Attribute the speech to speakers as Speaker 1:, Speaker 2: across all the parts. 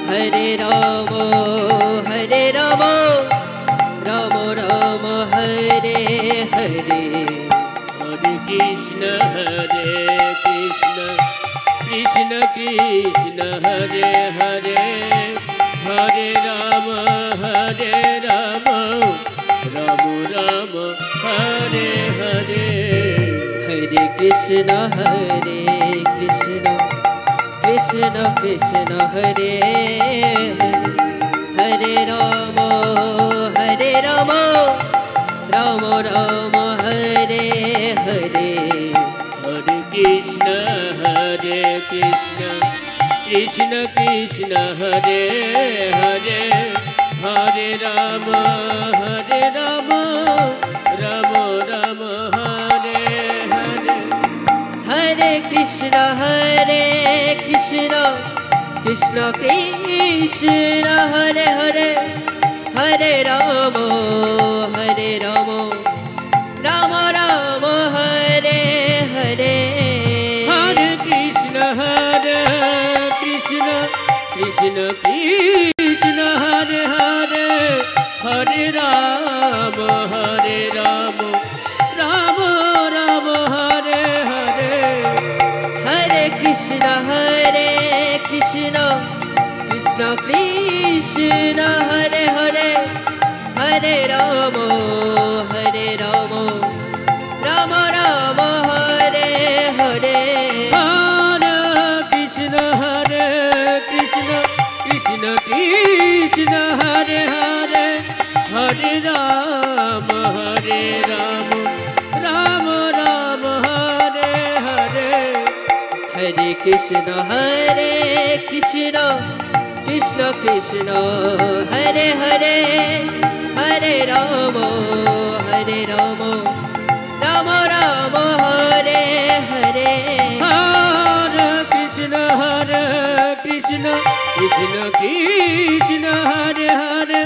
Speaker 1: Hare Rama, Hare Rama, Rama Rama, Hare Hare.
Speaker 2: Hare Krishna, Krishna Krishna, Hare Hare, Hare Rama, Rama Rama, Hare Hare.
Speaker 1: Hare Krishna, Krishna Krishna, Hare Hare, Hare Rama, Rama Rama, Hare Hare.
Speaker 2: Hare Krishna, Krishna Krishna, Hare Hare, Hare Rama, Rama Rama, Hare Hare.
Speaker 1: Hare Krishna, Krishna Krishna, Hare Hare, Hare Rama, Rama Rama, Hare Hare.
Speaker 2: Hare Krishna, Krishna Krishna, Hare Hare, Hare Rama, Rama Rama, Hare Hare.
Speaker 1: Hare Krishna, Krishna Krishna, Hare Hare, Hare Rama, Rama Rama, Hare Hare.
Speaker 2: Hare Krishna, Krishna Krishna, Hare Hare, Hare Rama, Rama Rama, Hare Hare.
Speaker 1: Hare Krishna, Krishna Krishna, Hare Hare, Hare Rama, Rama Rama, Hare Hare.
Speaker 2: Hare Krishna, Krishna Krishna, Hare Hare,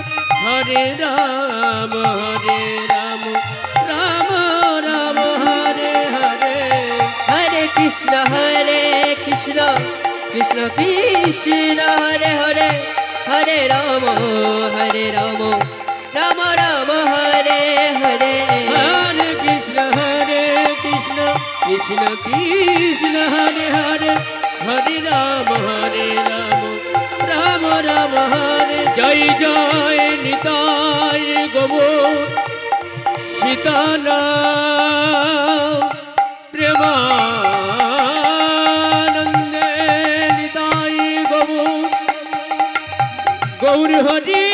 Speaker 2: Hare Rama, Rama Rama, Hare Hare.
Speaker 1: Hare Krishna, Krishna Krishna, Hare Hare, Hare Rama, Rama Rama, Hare Hare.
Speaker 2: Hare Krishna, Krishna Krishna, Hare Hare, Hare Rama, Rama Rama, Hare. Jai Jai Nitai Gaur Sitana Premanande Nitai Gaur Hari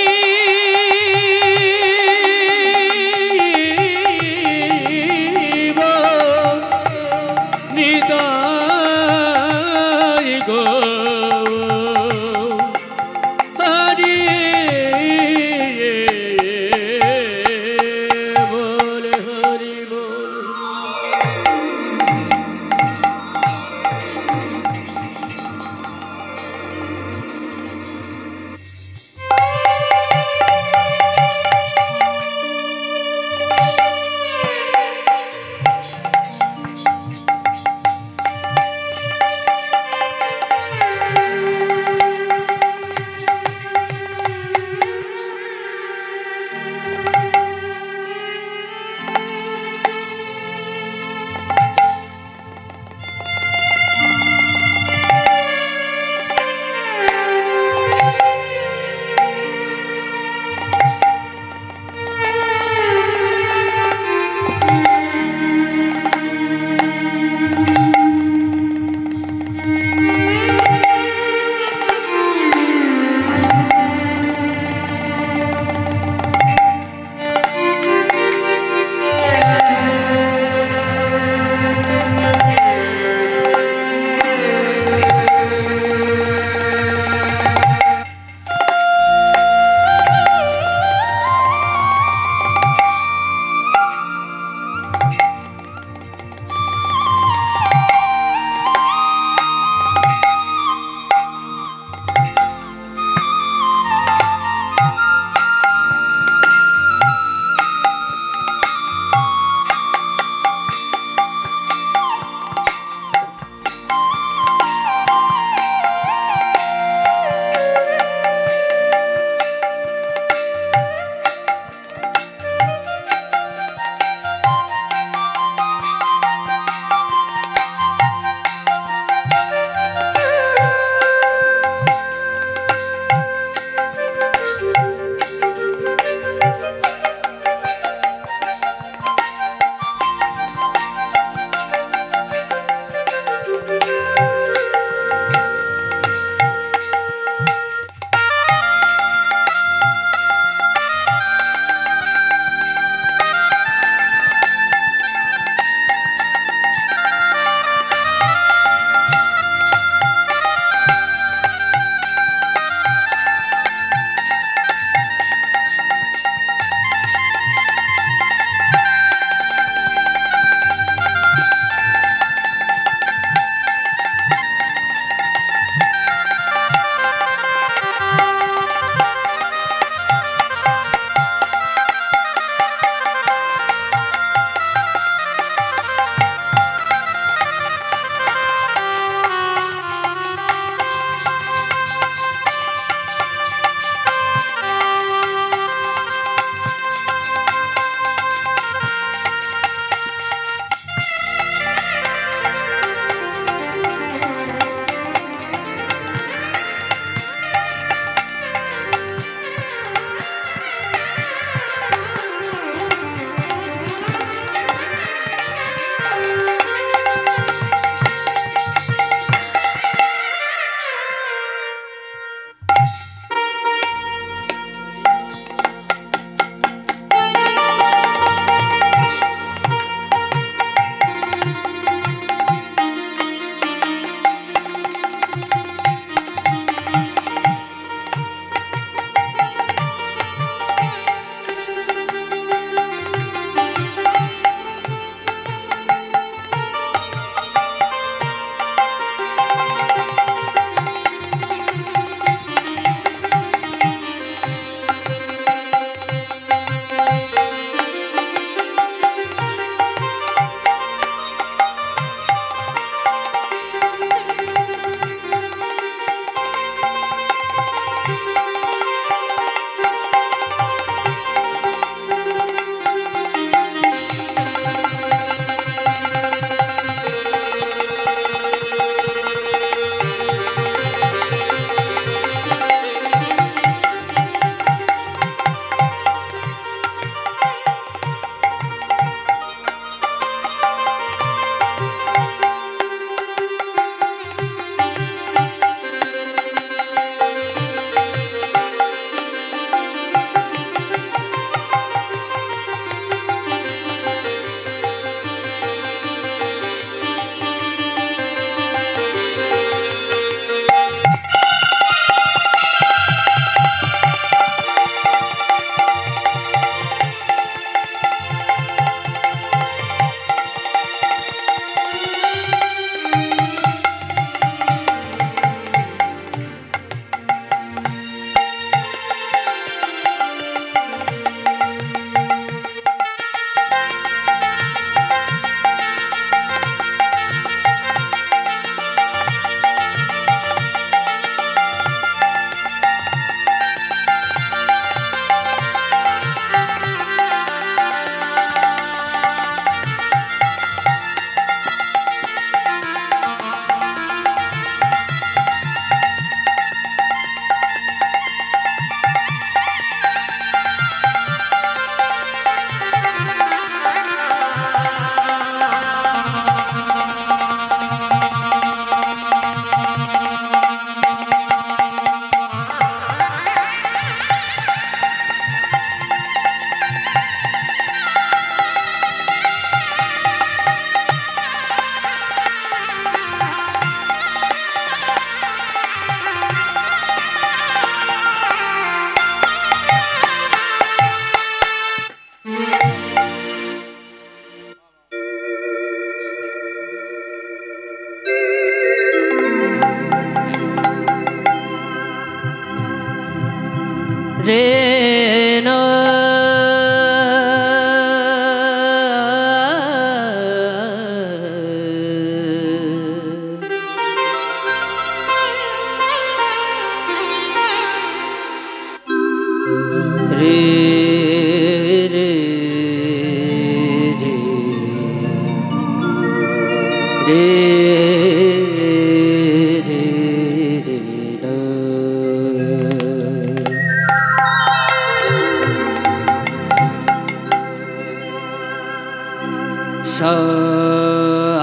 Speaker 1: रे ना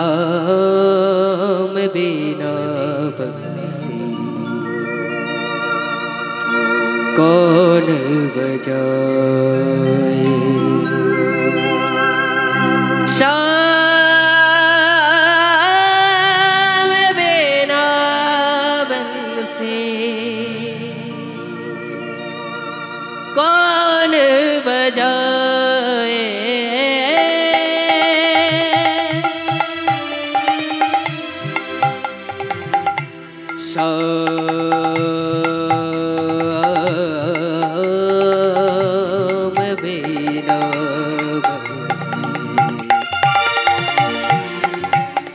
Speaker 1: शाम बिना बंसी कौन बजाए शाम बिना बंसी कौन बजाए शाम बिना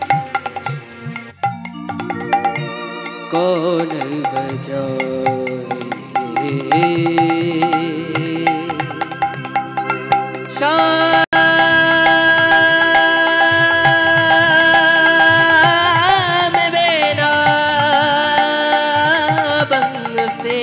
Speaker 1: बंसी कौन बजाए शाम बिना बंसी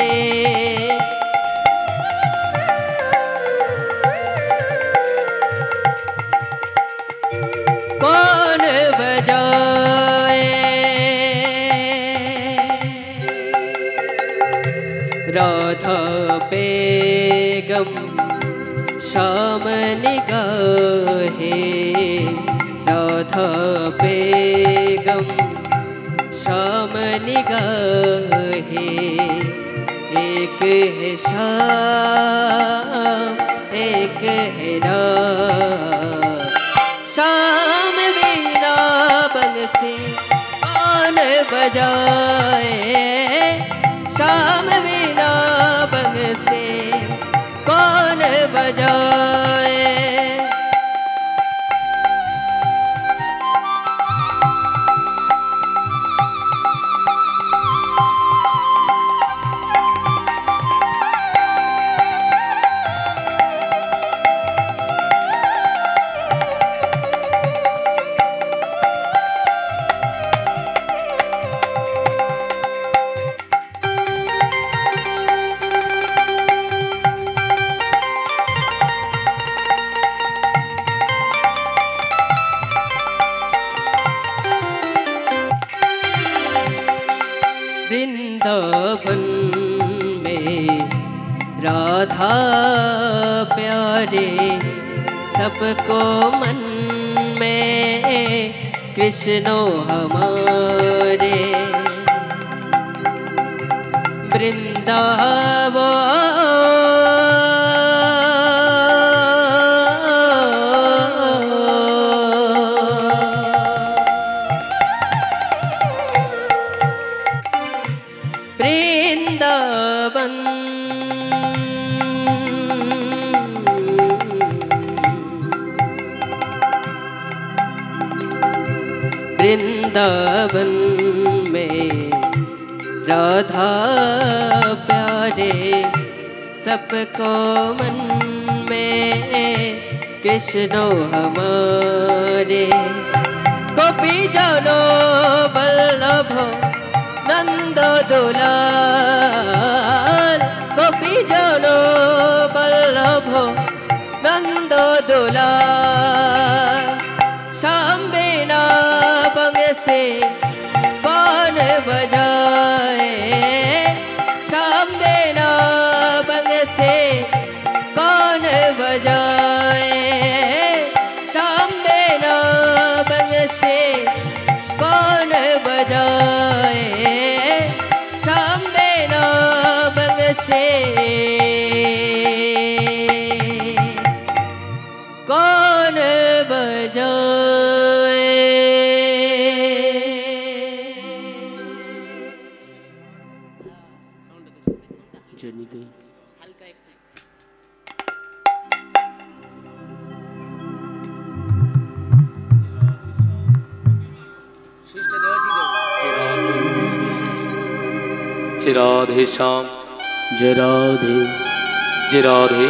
Speaker 1: कौन बजाए राधा बेगम शाम निगाहे राधा बेगम शाम निगाहे एक है शाम एक है रात शाम बिना बंसी कौन बजाए शाम बिना बंसी कौन बजाए वृंदावन में राधा प्यारे सबको मन में कृष्णो हमारे वृंदावन वृंदावन में राधा प्यारे सबको मन में कृष्णो हमारे गोपी जनो बल्लभो नंद दुलाल गोपी जनो बल्लभो नंद दुलाल शाम बिना बंसी कौन बजाए शाम बिना बंसी कौन बजाए शाम बिना बंसी कौन बजाए शाम बिना बंसी कौन बजाए जर्नी
Speaker 3: जय राधे श्याम
Speaker 2: जय राधे
Speaker 3: जय राधे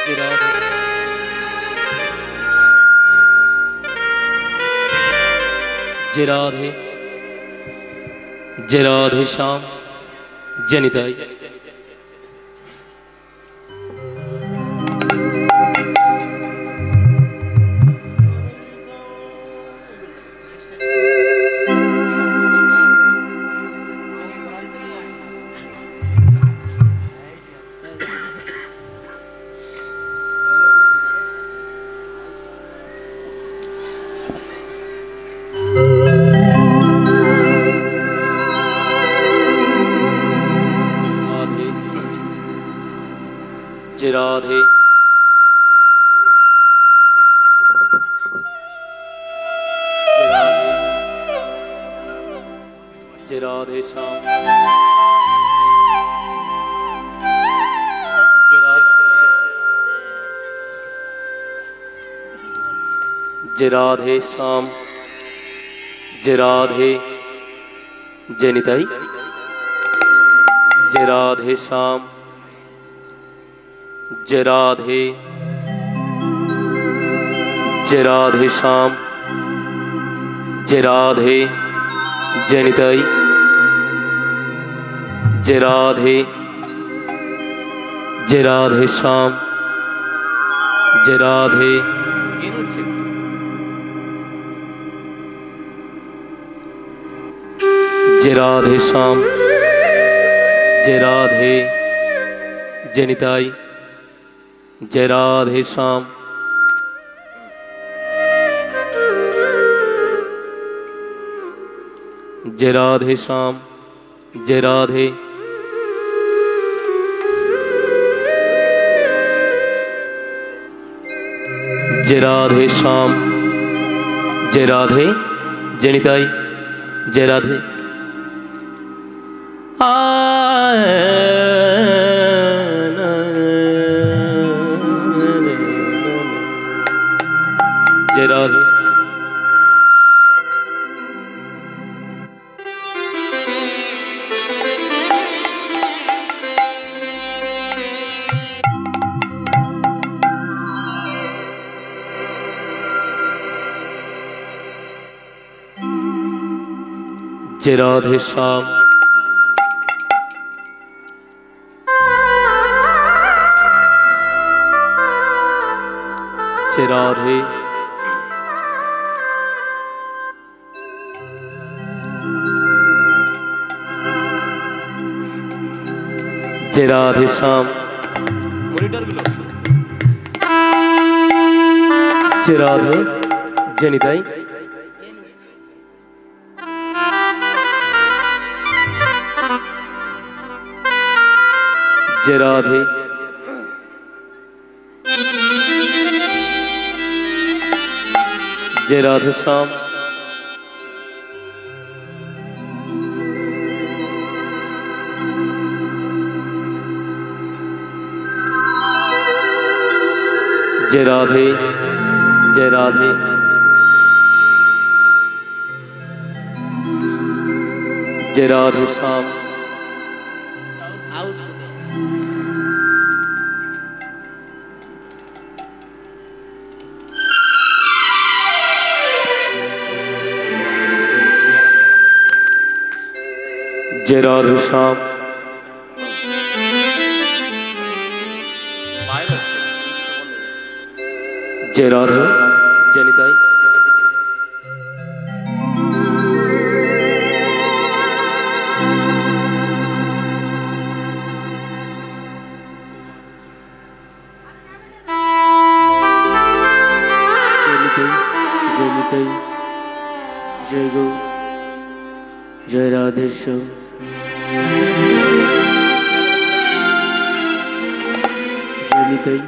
Speaker 3: जय राधे जय राधे जय राधे श्याम जय निताई जय राधे जय राधे श्याम जय राधे श्याम जय राधे जय निताई जय राधे श्याम जय राधे जय राधे श्याम जय राधे जय निताई जय राधे जय राधे श्याम जय राधे जय राधे श्याम जय राधे जय निताई जय राधे श्याम जय राधे श्याम जय राधे जय राधे श्याम जय राधे जय निताई जय राधे जय राधे जय राधे श्याम जय राधे जय राधे श्याम जय राधे जय निताई जय राधे जय राधे श्याम जय राधे जय राधे जय राधे श्याम जय राधे श्याम जय राधे जय निताई जय निताई जय गौ जय राधे श्याम जय निताई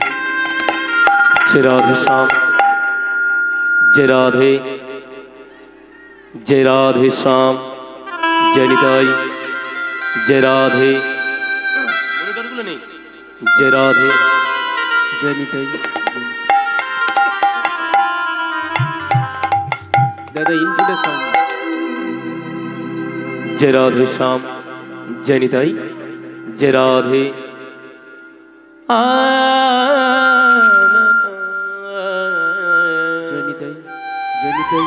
Speaker 3: जय राधे श्याम जय राधे जय राधे श्याम जय निताई जय राधे जय राधे जय निताई दादा इनपुट सॉन्ग जय राधे श्याम जय निताई जय राधे
Speaker 1: जय निताई जय निताई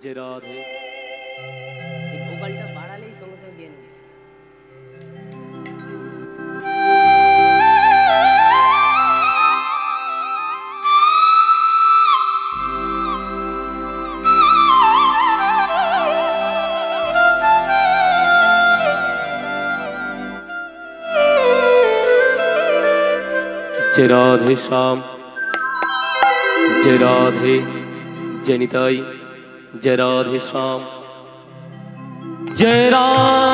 Speaker 3: जय राधे
Speaker 1: ভোকালটা বাড়ালেই সঙ্গে সঙ্গে দিয়ে নিস
Speaker 3: जय राधे श्याम जय राधे जय निताई जय राधे श्याम जय राधे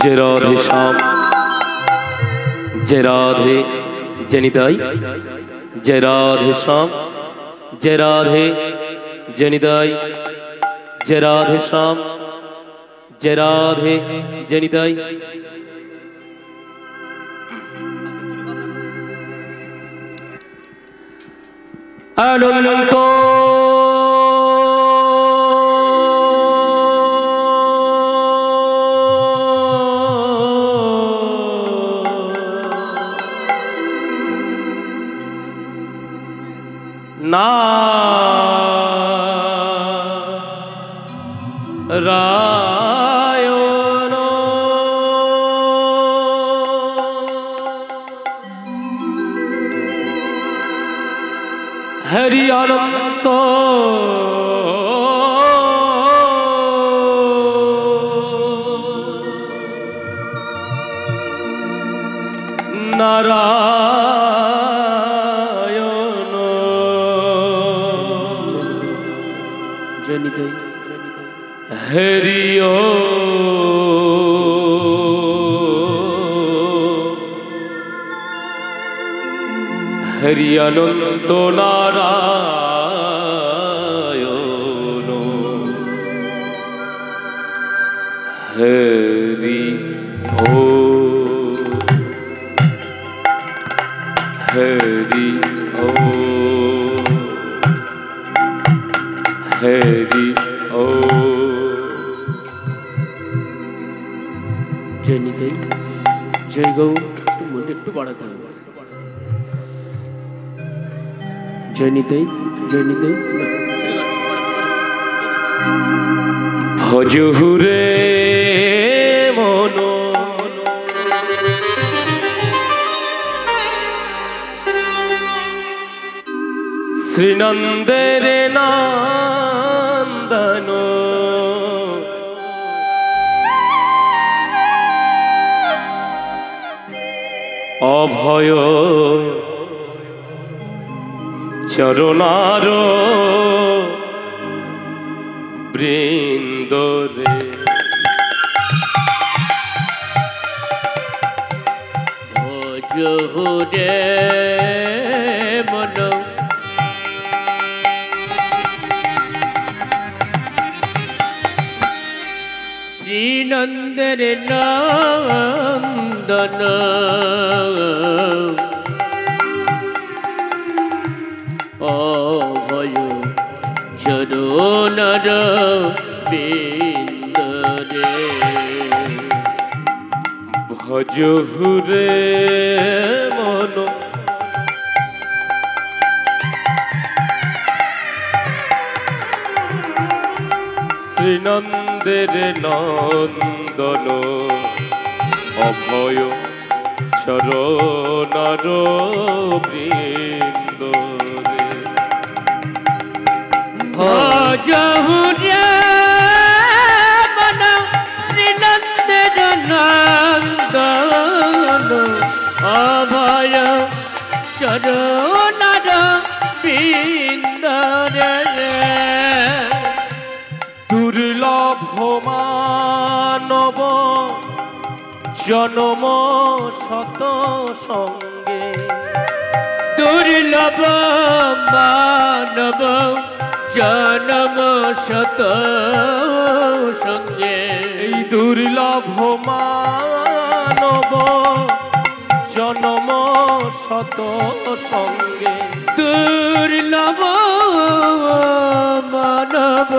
Speaker 3: जय राधे श्याम जय राधे जय निताई जय राधे श्याम जय राधे जय निताई जय राधे श्याम जय राधे जय निताई अनंत नारायण हरि अनंत नारायण
Speaker 1: जय निताई
Speaker 3: हरि हरि अनंत नारायण हरि ओ हरि ओ हरि ओ
Speaker 1: जय निताई जय गौ একটু বাড়াতে হবে जय निताई
Speaker 3: भजहुरे मन श्रीनंदेर नंदन अभय चरणार बृंदरे
Speaker 2: भजहुरे मन श्रीनंदर नंदन अभय चरणर बिंदरे
Speaker 3: भजहुरे मन श्रीनंदेर नंदन अभय चरणार बृंदरे
Speaker 2: भजहुरे मन श्रीनंदन नंदन अभय চরণার বিন্দরে
Speaker 3: দুর্লভ মানব জনম শত সঙ্গে
Speaker 2: দুর্লভ মানব জনম শত সঙ্গে
Speaker 3: এই দুর্লভ মানব জনম শত সঙ্গে
Speaker 2: দুর্লভ মানব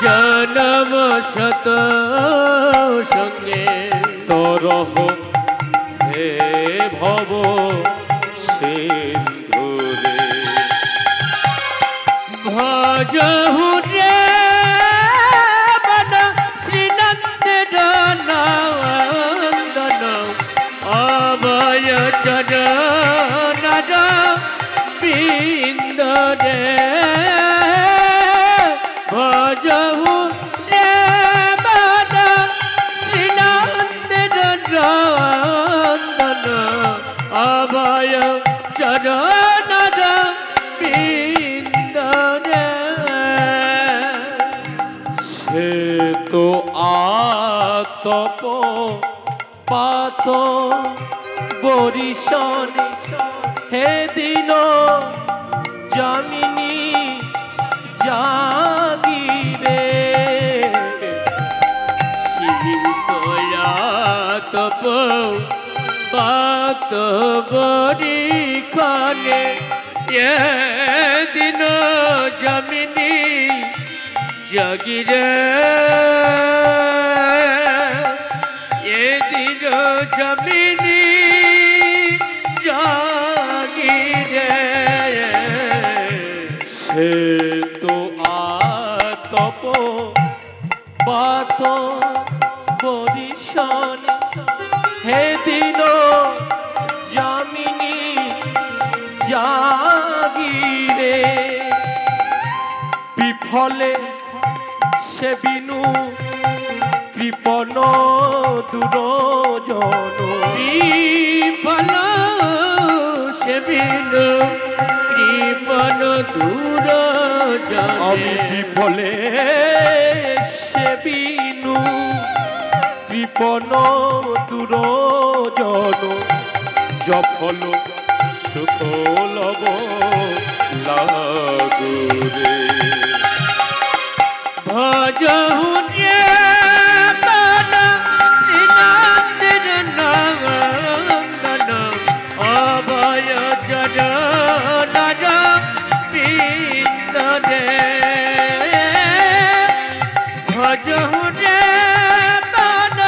Speaker 2: জনম শত সঙ্গে
Speaker 3: তরহ হে ভব সিন্ধুরে
Speaker 2: ভজহু রে বন শ্রীনন্দের নন্দন অভয় চরণার বিন্দরে ভজহু রে বন শ্রীনন্দের নন্দন অভয় চরণার বিন্দরে
Speaker 3: সে তো আতপ পাত বরিশনে হে দিন জামিনী জাগিরে
Speaker 2: শীতলা তপ বাত বরি খানে এ দিন জমিনি জাগিরে এ দিন জমিনি জাগিরে
Speaker 3: সে তো আতপ পাত বরিশনে হে দিন জামিনী জাগিরে বিফলে সে বিনু কৃপণ দুরজন
Speaker 2: বিফল সে বিনু কৃপণ দূর
Speaker 3: আমি বিফলে সে বিনু কৃপণ দুরজন জফল সুখ লব লাগুরে
Speaker 2: ভজহু রে বন শ্রীনন্দের নন্দন অভয় চরণার বিন্দরে ভজহু রে বন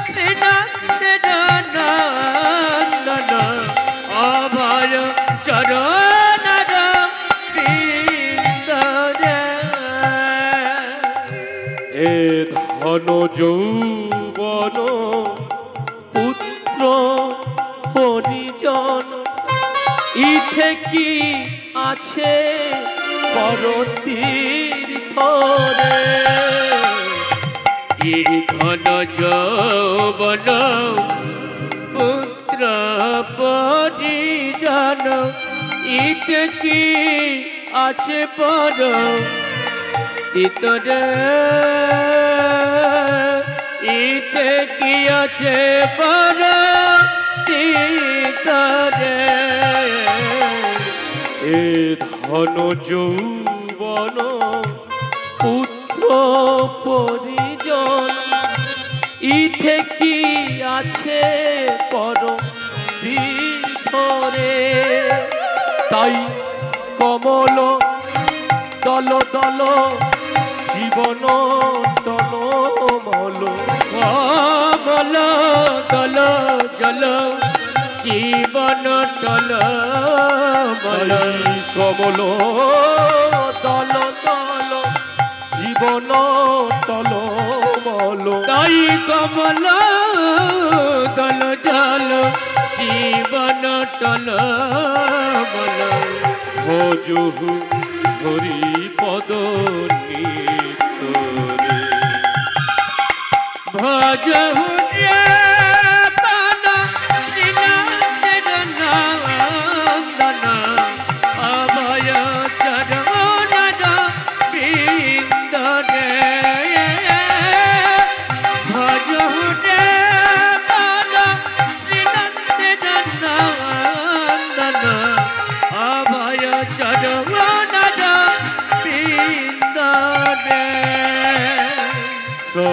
Speaker 2: শ্রীনন্দের নন্দন অভয় চরণার বিন্দরে
Speaker 3: এ ধন যৌবন পুত্র পরিজন ইথে কি আছে পরতীর্থরে
Speaker 2: ই ঘন যৌবন পুত্র পরিজন ইতে কি আছে পর তিতরে ইতে কি আছে পর তিতরে
Speaker 3: এ ধন যৌবন পুত্র পরিজন ইথে কি আছে পর তীর্থরে তাই কমল দল দল জীবন টলমল
Speaker 2: কমল দল জল জীবন টল বল
Speaker 3: কমল দল দল জীবন টলমল
Speaker 2: তাই কমল দল জল জীবন টল বল
Speaker 3: ভজহু হরি পদ নিতরে
Speaker 2: ভজহু রে বন শ্রীনন্দের নন্দন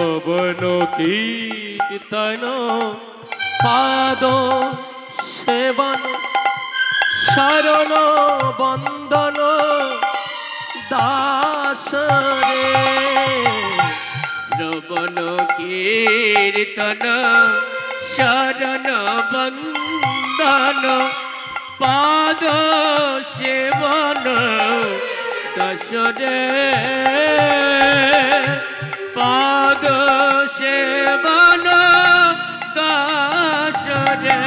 Speaker 3: শ্রবণ কীর্তন পাদ সেবন শরণ বন্দন দাস রে
Speaker 2: শ্রবণ কীর্তন শরণ বন্দন পাদ সেবন দাস রে পাদ সেবন দাস রে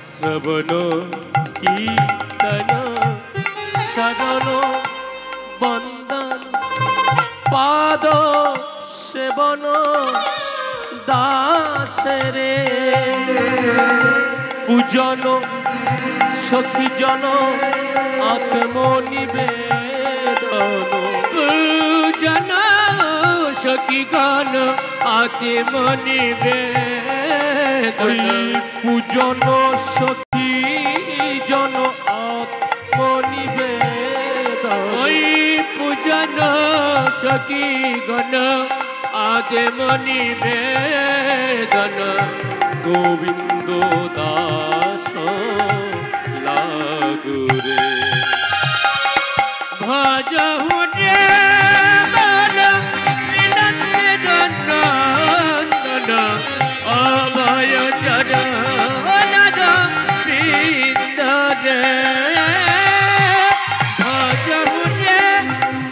Speaker 3: শ্রবণ কীর্তন শরণ বন্দন পাদ সেবন দাস রে পূজন সখীজন আত্মনিবেদন
Speaker 2: পূজন সখীগণ আত্মনিবেদন
Speaker 3: পূজন সখীজন আত্মনিবেদন
Speaker 2: পূজন সখীগণ আত্মনিবেদন
Speaker 3: গোবিন্দ দাস লাগুরে
Speaker 2: ভজহু রে মন শ্রীনন্দন অভয় চরণ বৃন্দ রে ভজহু রে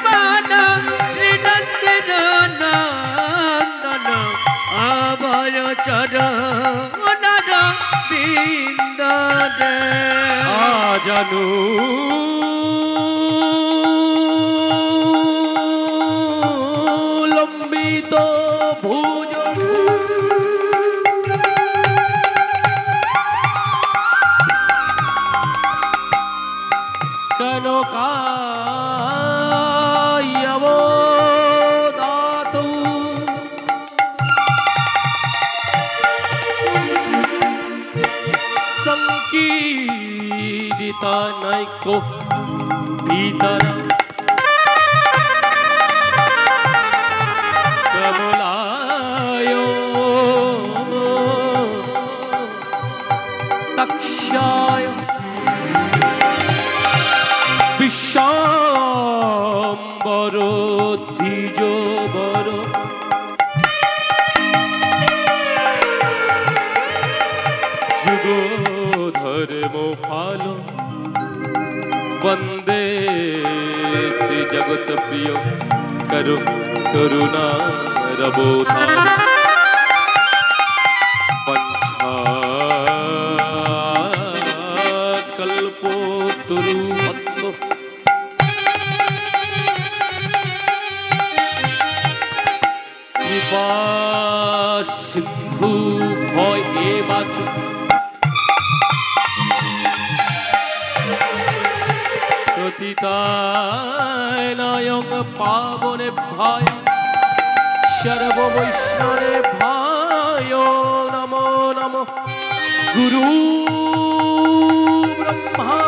Speaker 2: মন শ্রীনন্দন অভয় চরণ বৃন্দ রে
Speaker 3: জানু লম্বিত ভুজ কেন কায়ব দাতু সংকীর্তা নৈক ভীতর কমলায় তক্ষায় বিশ্বম্বর দ্বিজবর যুগধর্ম পাল বন্দে শ্রী জগত প্রিয় করু করুণা রবোধা পঞ্চা কল্পো তুরু কৃপা সিন্ধু ভয় বাচ প্রতিতায় নায়ক পাবনে ভাই সর্ব বৈষ্ণবে ভাই নমো নমো গুরু ব্রহ্মা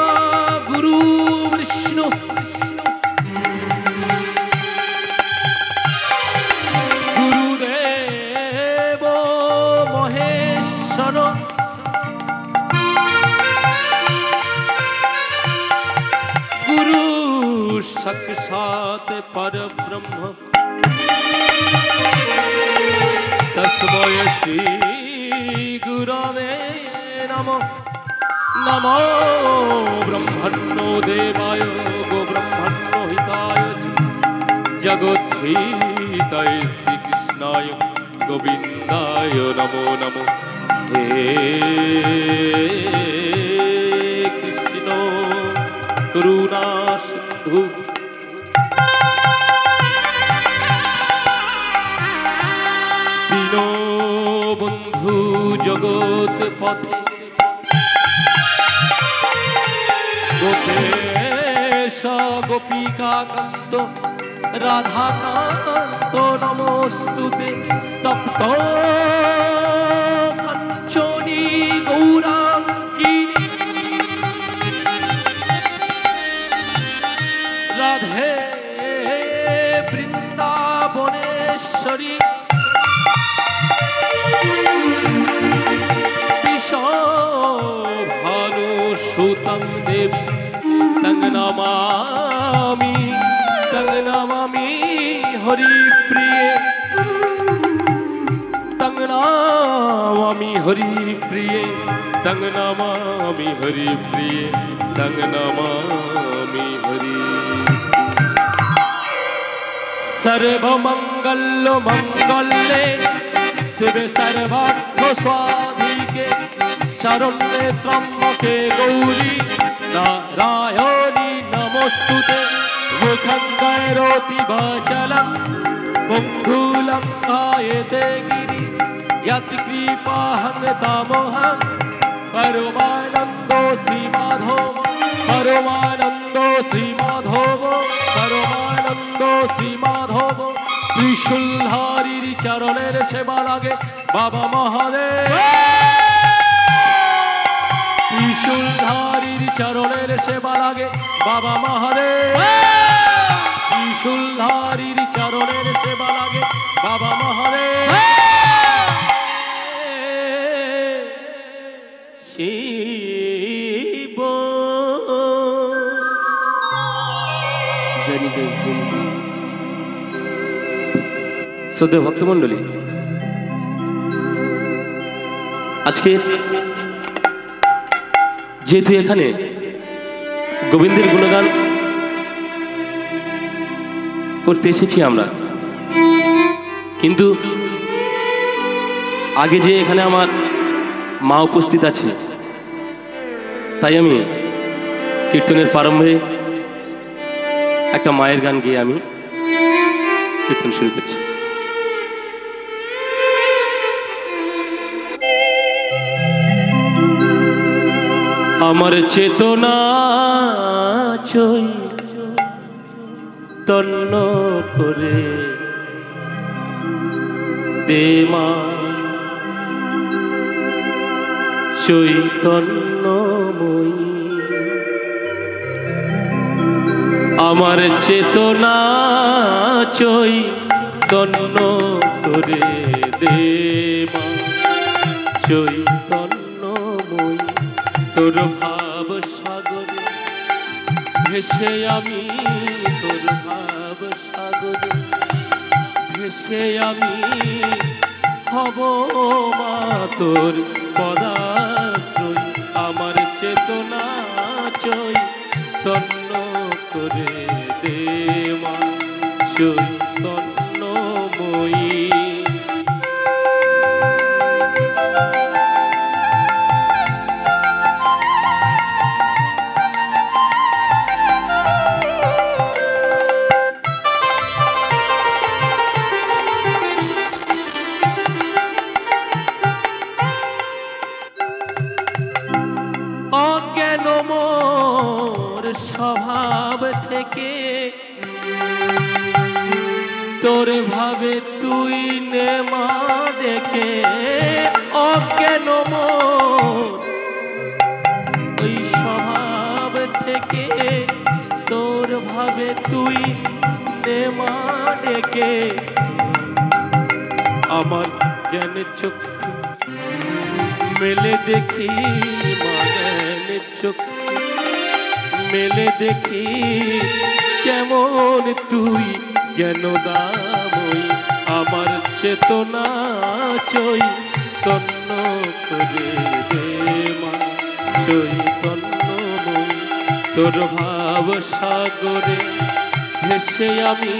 Speaker 3: গুরু বিষ্ণু গুরুদেব মহেশ্বর গুরু সাক্ষাৎ পরব্রহ্ম তস্मै শ্রী গুরবে নমঃ নমো ব্রহ্মণ্যো দেবায় গো ব্রহ্মণ্য হিতায় জগদ্ধিতায় শ্রীকৃষ্ণায় গোবিন্দায় নমো নমঃ হে কৃষ্ণ করুণা সিন্ধু দীনবন্ধু জগৎ পথে গোপেশ গোপিকাকান্ত রাধাকান্ত নমস্তুতে তপ্ত কাঞ্চনী গৌরাঙ্গিনী রাধে বৃন্দাবনেশ্বর হরি ভানু সুতং দেবী তং নমামি হরি প্রিয়ে তং নমামি হরি প্রিয়ে তং নমামি হরি প্রিয়ে তং নমামি হরি सर्वमंगल मंगले शिवे सर्वार्थ स्वाधिके शरण्ये त्र्यंबके गौरी नारायणी नमोस्तुते मुखं करोति वाचालं पुंगुलं कायते गिरि यत्कृपाहं तमोहं परमानन्दो श्रीमाधव परमानन्दो श्रीमाधव परमानन्दो श्रीमाधव त्रिशूलधारीर चरणेर सेवा लागे बाबा महादेव त्रिशूलधारीर चरणेर सेवा लागे बाबा महादेव त्रिशूलधारीर चरणेर सेवा लागे बाबा महादेव शिव শ্রদ্ধেয় ভক্তমণ্ডলী, আজকে যেহেতু এখানে গোবিন্দের গুণগান করতে এসেছি আমরা, কিন্তু আগে যে এখানে আমার মা উপস্থিত আছে, তাই আমি কীর্তনের প্রারম্ভে একটা মায়ের গান গিয়ে আমি কীর্তন শুরু করছি। আমার চেতনা চৈতন্য করে দে মা চৈতন্যময়ী, আমার চেতনা চৈতন্য করে দে মা চৈতন্যময়ী, তোর ভাব সাগরে ভেসে আমি, তোর ভাব সাগরে ভেসে আমি হব মা তোর পদাশ্রয়, আমার চেতনা চৈতন্য করে দে মা চৈতন্যময়ী। অজ্ঞান মোর স্বভাব থেকে তোর ভাবে তুই নে মা ডেকে, অজ্ঞান মোর ওই স্বভাব থেকে তোর ভাবে তুই নে মা ডেকে, আমার জ্ঞান চক্ষু মেলে দেখি মা জ্ঞান চক্ষু মেলে দেখি কেমন তুই জ্ঞানদাময়ী, আমার চেতনা চৈতন্য করে দে মা চৈতন্যময়ী, তোর ভাব সাগরে ভেসে আমি,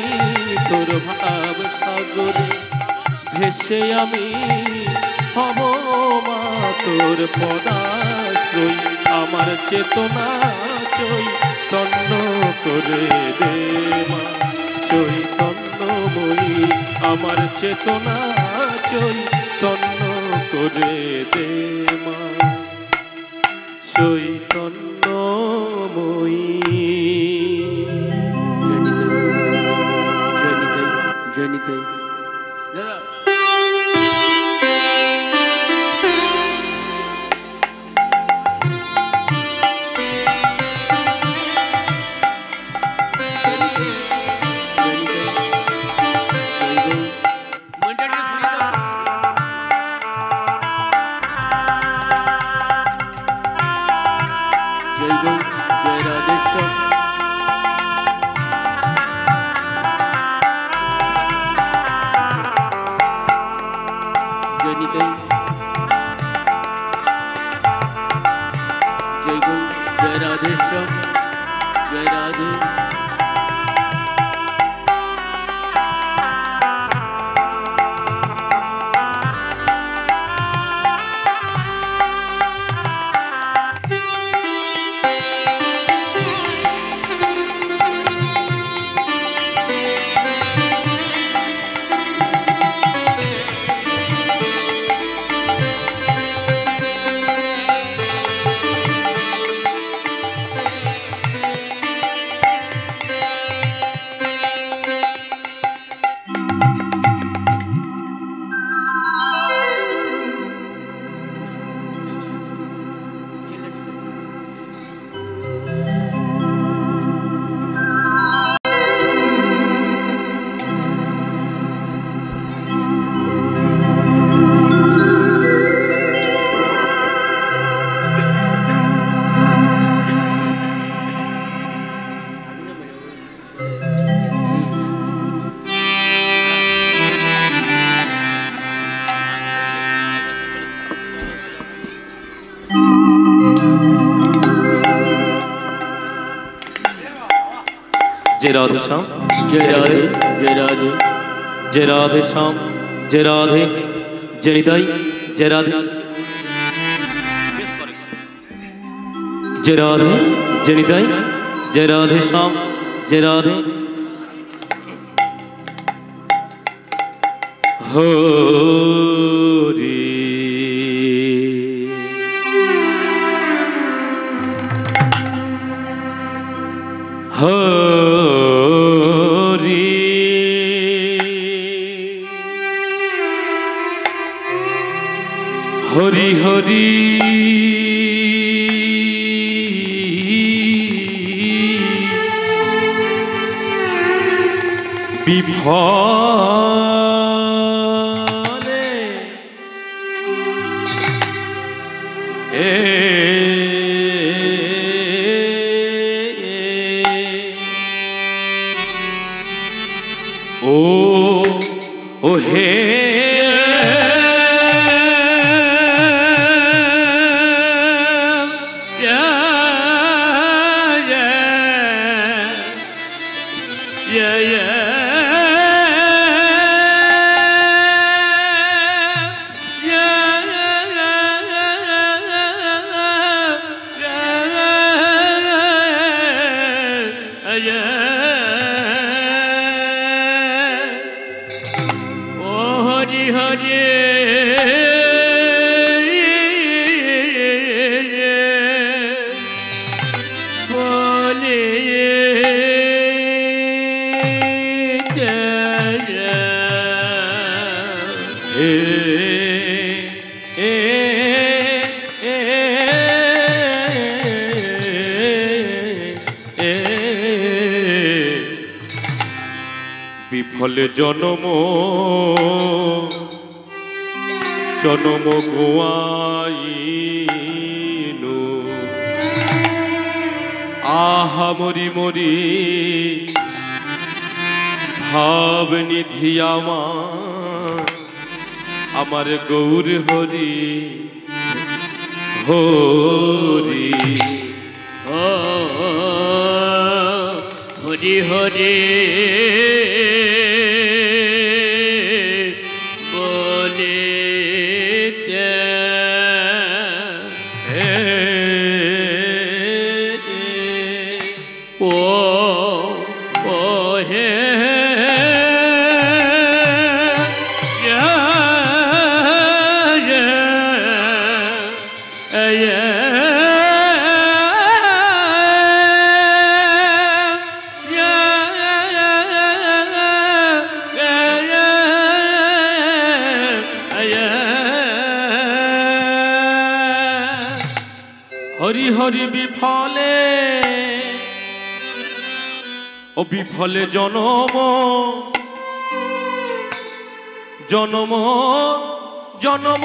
Speaker 3: তোর ভাব সাগরে ভেসে আমি হব মা তোর পদাশ্রয়, আমার চেতনা চৈতন্য করে দে মা চৈতন্যময়ী, আমার চেতনা চৈতন্য করে দে মা চৈতন্যময়ী।
Speaker 1: জয় নিতাই।
Speaker 2: জয় গৌ জয় রাধেশ্বর জয় নিতাই জয় গৌ জয় রাধেশ্বর জয় রাধে
Speaker 3: जय राधे श्याम
Speaker 2: जय राधे जय राधे
Speaker 3: जय राधे श्याम जय राधे जय निताई जय राधे जय राधे जय निताई जय राधे श्याम जय राधे हरि हरि हरि विफले ओ हे विफल जन्म जन्म गुआइनु आहा मरी मरी भाव निधि आमार गौर हरि हरि
Speaker 2: हरि हरि
Speaker 3: हरि हरि विफले ओ विफले जन्म जन्म जन्म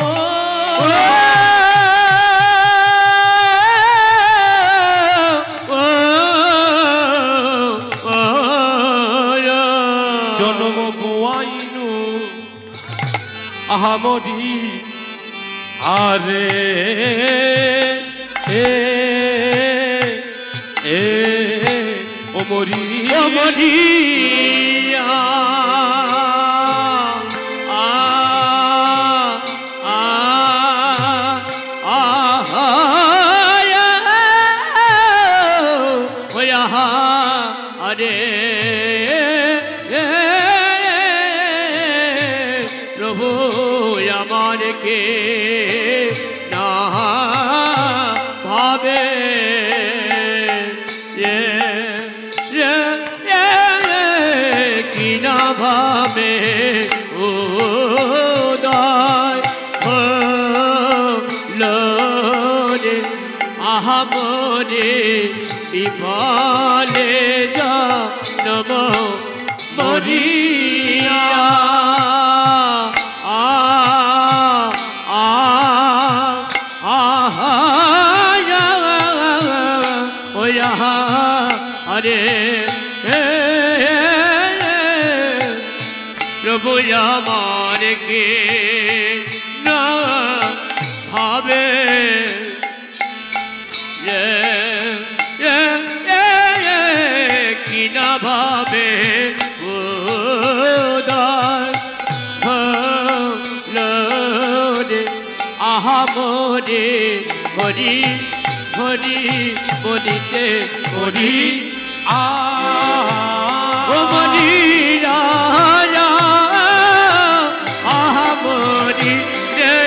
Speaker 3: আহামরি আরে ও মরি
Speaker 2: ও মরিয়া আরে প্রভু আমার কে না ভাবে কি না ভাবে ও দয় রে আহামরে বিফলে যা নম মরিয়া আরে প্রভু আমার কে না ভাবে কি না ভাবে ও রে আহামরে হরি হরি বলিতে হরি ও মনি রাজা আহামরি রে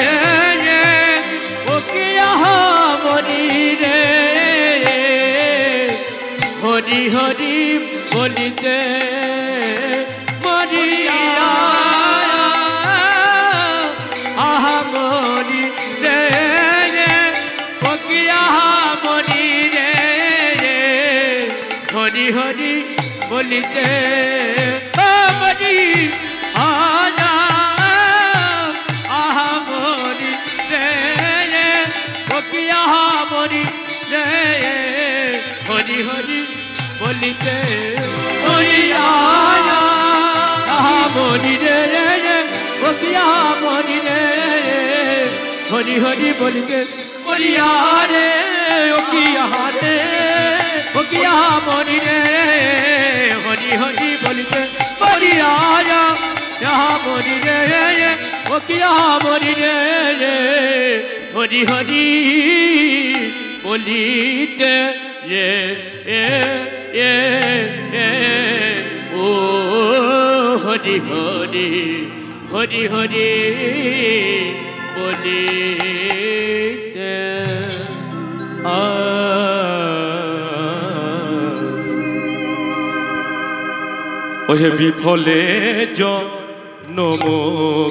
Speaker 2: ও কি আহামরি রে হরি হরি বলিতে মরিয়া আহামরি রে ও কি আহামরি রে হরি হরি বলিতে মরি আজা আহামরি রে ও কি আহামরি রে হরি হরি বলিতে মরিয়া আহামরি রে ও কি আহামরি রে হরি হরি বলিতে মরিয়া রে ও কি আহারে ও কি আহামরি রে হরি হরি বলিতে মরিয়া আহামরি রে ও কি আহামরি রে হরি হরি বলিতে ও হরি হরি হরি হরি বলিতে
Speaker 3: ওহে বিফলে জনম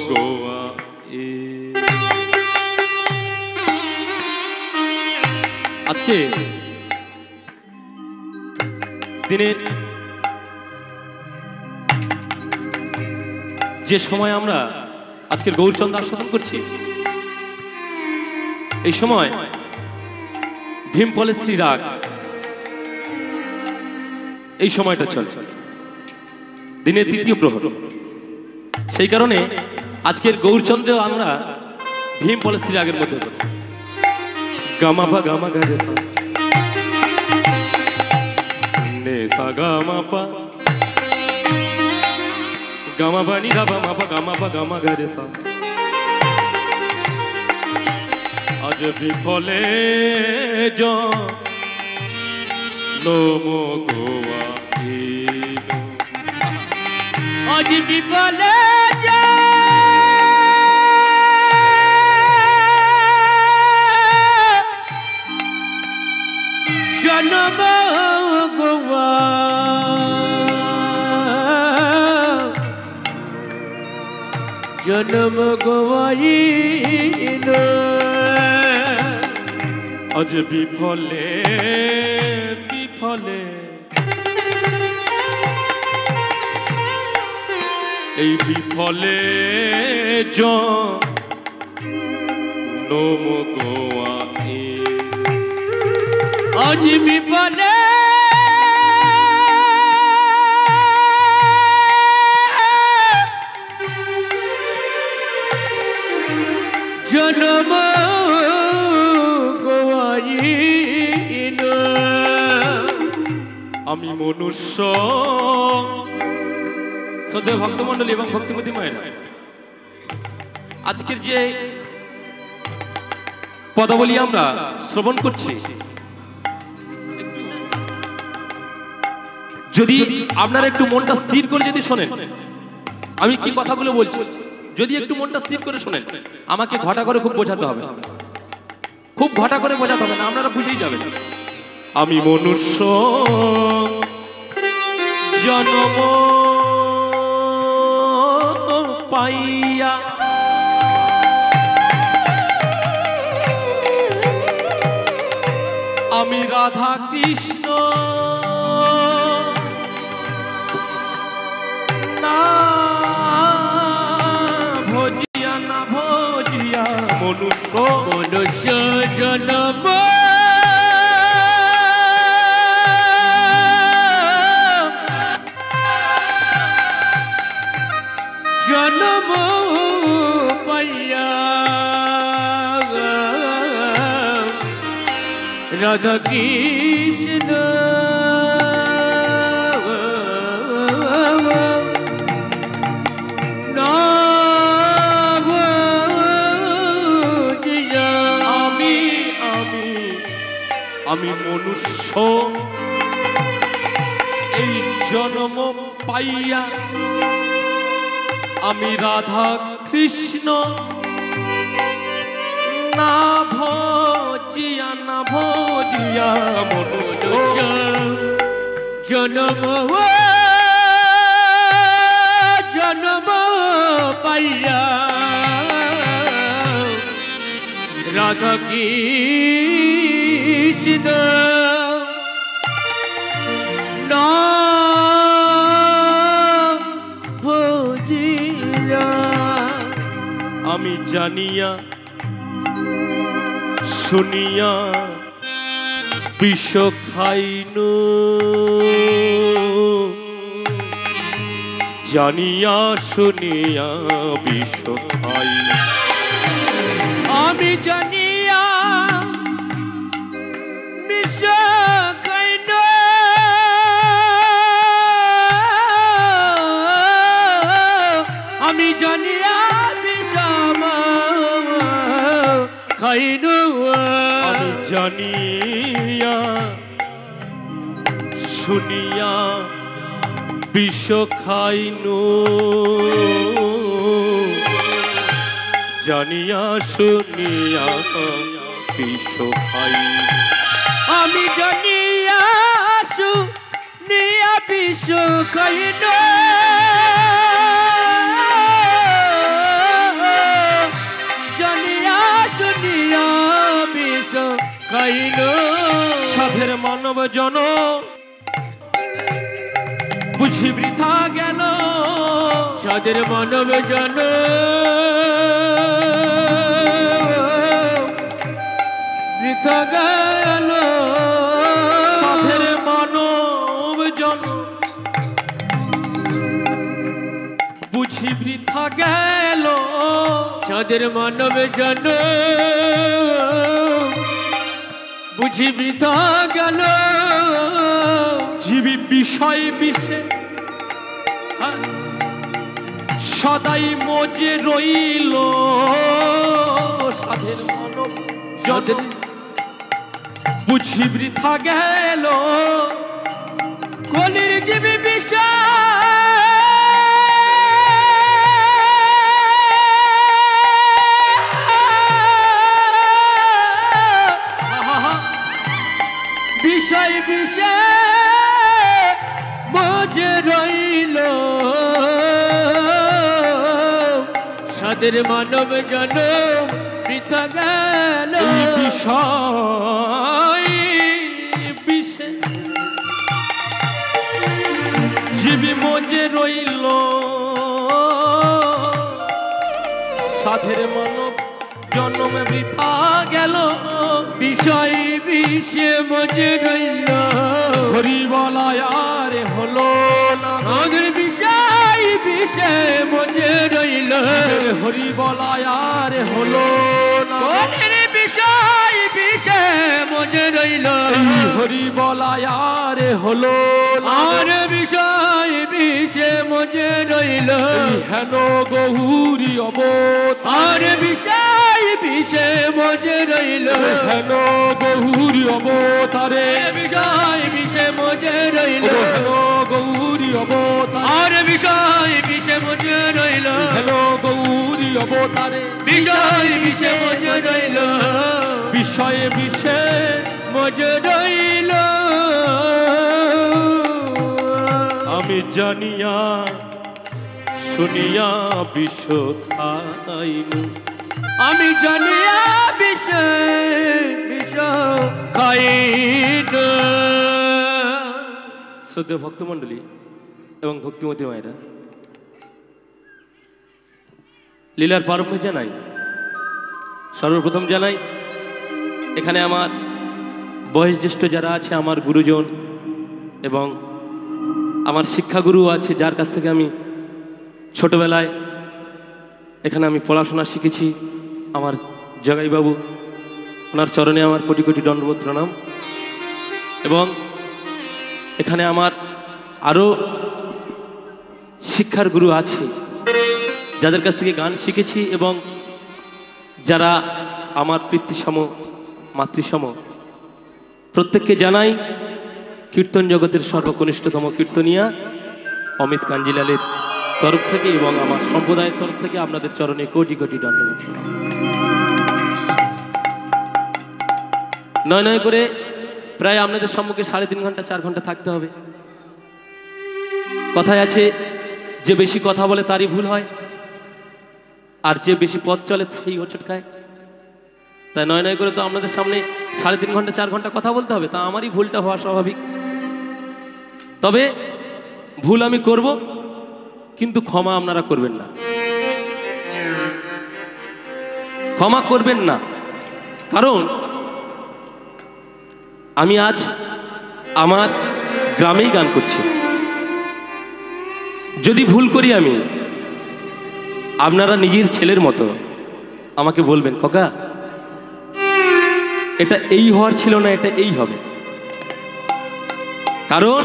Speaker 3: গোয়া আজকে দিনের যে সময় আমরা আজকের গৌরচন্দ্র আস্বাদন করছি, এই সময় ভীমফলের শ্রী রাগ এই সময়টা চলে দিনের তৃতীয় প্রহর। সেই কারণে আজকের গৌরচন্দ্র আমরা ভীমফলের শ্রী রাগের মধ্যে গামাপা গামা গা রে সা নে সা গামাপা গামাপা নি ধা মাপা গামাপা গামা গা রে সা আজ বিফলে জনম গোয়া
Speaker 2: আজ বিফলে জনম গোয়া জনম গোয়াইল
Speaker 3: আজ বিফলে বিফলে এই বিফলে জনম গোয়া
Speaker 2: আজ বিফলে
Speaker 3: আমি মনুষ্য। শ্রদ্ধেয় ভক্তমণ্ডলী এবং ভক্তিমতী মায়েরা, আজকের যে পদাবলী আমরা শ্রবণ করছি, যদি আপনারা একটু মনটা স্থির করে যদি শোনেন আমি কি কথাগুলো বলছি, যদি একটু মনটা স্থির করে শোনেন, আমাকে ঘটা করে খুব বোঝাতে হবে, খুব ঘটা করে বোঝাতে হবে না, আপনারা বুঝেই যাবেন। আমি মনুষ্য জন্ম পাইয়া আমি রাধা কৃষ্ণ না ভজিয়া না ভজিয়া মনুষ্য
Speaker 2: মনুষ্য জন্ম জন্ম পাইয়া রাধা কৃষ্ণ
Speaker 3: আমি মনুষ্য এই জন্ম পাইয়া আমি রাধা কৃষ্ণ না ভজিয়া না ভজিয়া মনুষ্য
Speaker 2: জন্ম জন্ম পাইয়া রাধা কৃষ্ণ না ভজিয়া
Speaker 3: আমি জানিয়া শুনিয়া বিষ খাইনু জানিয়া শুনিয়া বিষ খাইনু
Speaker 2: আমি জানিয়া বিষ খাইনু আমি জানিয়া বিষ খাইনু
Speaker 3: আমি জানিয়া শুনিয়া বিষ খাইনু জানিয়া শুনিয়া বিষ খাইনু
Speaker 2: আমি জানিয়া শুনিয়া বিষ খাইনু জানিয়া শুনিয়া বিষ খাইনু
Speaker 3: সাধের মানব জন বুঝি বৃথা গেল
Speaker 2: সাধের মানব জন বৃথা গেল
Speaker 3: সাধের মানব জন বুঝি বৃথা গেল
Speaker 2: সাধের মানব জন বুঝি বৃথা গেল
Speaker 3: জীবী বিষয় বিষে সদাই মজে রইল সাধের মানব জন বুঝি বৃথা গেল
Speaker 2: কলির জীবী বিষয় বিষয় বিষয় মজে রইল সাধের মানব জন বৃথা গেল
Speaker 3: বিষয় বিষে জীবী মজে রইল সাধের মানব জন্ম বৃথা গেল
Speaker 2: বিষয় বিষে মজে রইল
Speaker 3: হরি বলায় আর হলো না
Speaker 2: আগের বিষয় বিষে মজে রইল
Speaker 3: হরি বলায় আর হলো না
Speaker 2: কলির বিষয় বিষে মজে রইল
Speaker 3: হরি বলায় আর হলো
Speaker 2: আর বিষয় বিষে মজে রইল
Speaker 3: হেন গৌরী অবতার
Speaker 2: আর বিষয় বিষে মজে রইল
Speaker 3: হেন গৌরী অবতারে
Speaker 2: বিষয় বিষে মজে রইল
Speaker 3: হেন গৌরী অবতার
Speaker 2: আর বিষয় বিষে মজে রইল
Speaker 3: হেন গৌরী অবতারে
Speaker 2: বিষয় বিষে মজে রইল
Speaker 3: বিষয়ে বিষে
Speaker 2: মজে রইল
Speaker 3: আমি জানিয়া শুনিয়া বিষ খাইনু
Speaker 2: আমি জানিয়া বিষে বিষ খাইন
Speaker 3: শ্রদ্ধেয় ভক্তমণ্ডলী এবং ভক্তিমতী মায়েরা, লীলার প্রারম্ভে জানাই, সর্বপ্রথম জানাই এখানে আমার বয়োজ্যেষ্ঠ যারা আছে, আমার গুরুজন এবং আমার শিক্ষাগুরু আছে, যার কাছ থেকে আমি ছোটবেলায় এখানে আমি পড়াশোনা শিখেছি, আমার জগাইবাবু, ওনার চরণে আমার কোটি কোটি দণ্ডবোধ প্রণাম। এবং এখানে আমার আরও শিক্ষার গুরু আছে, যাদের কাছ থেকে গান শিখেছি এবং যারা আমার পিতৃসম মাতৃসম। প্রত্যেককে জানাই কীর্তন জগতের সর্বকনিষ্ঠতম কীর্তনিয়া অমিত কাঞ্জিলালের তরফ থেকে এবং আমার সম্প্রদায়ের তরফ থেকে আপনাদের চরণে কোটি কোটি দণ্ডবোধ। নয় নয় করে প্রায় আপনাদের সম্মুখে 3.5 ঘন্টা 4 ঘন্টা থাকতে হবে। কথায় আছে, যে বেশি কথা বলে তারই ভুল হয়, আর যে বেশি পথ চলে সেই হোঁচট খায়। তাই নয় নয় করে তো আপনাদের সামনে 3.5 ঘন্টা 4 ঘন্টা কথা বলতে হবে, তা আমারই ভুলটা হওয়া স্বাভাবিক। তবে ভুল আমি করব, কিন্তু ক্ষমা আপনারা করবেন না, ক্ষমা করবেন না। কারণ আমি আজ আমার গ্রামেই গান করছি। যদি ভুল করি আমি, আপনারা নিজের ছেলের মতো আমাকে বলবেন, খোকা এটা এই হওয়ার ছিল না, এটা এই হবে। কারণ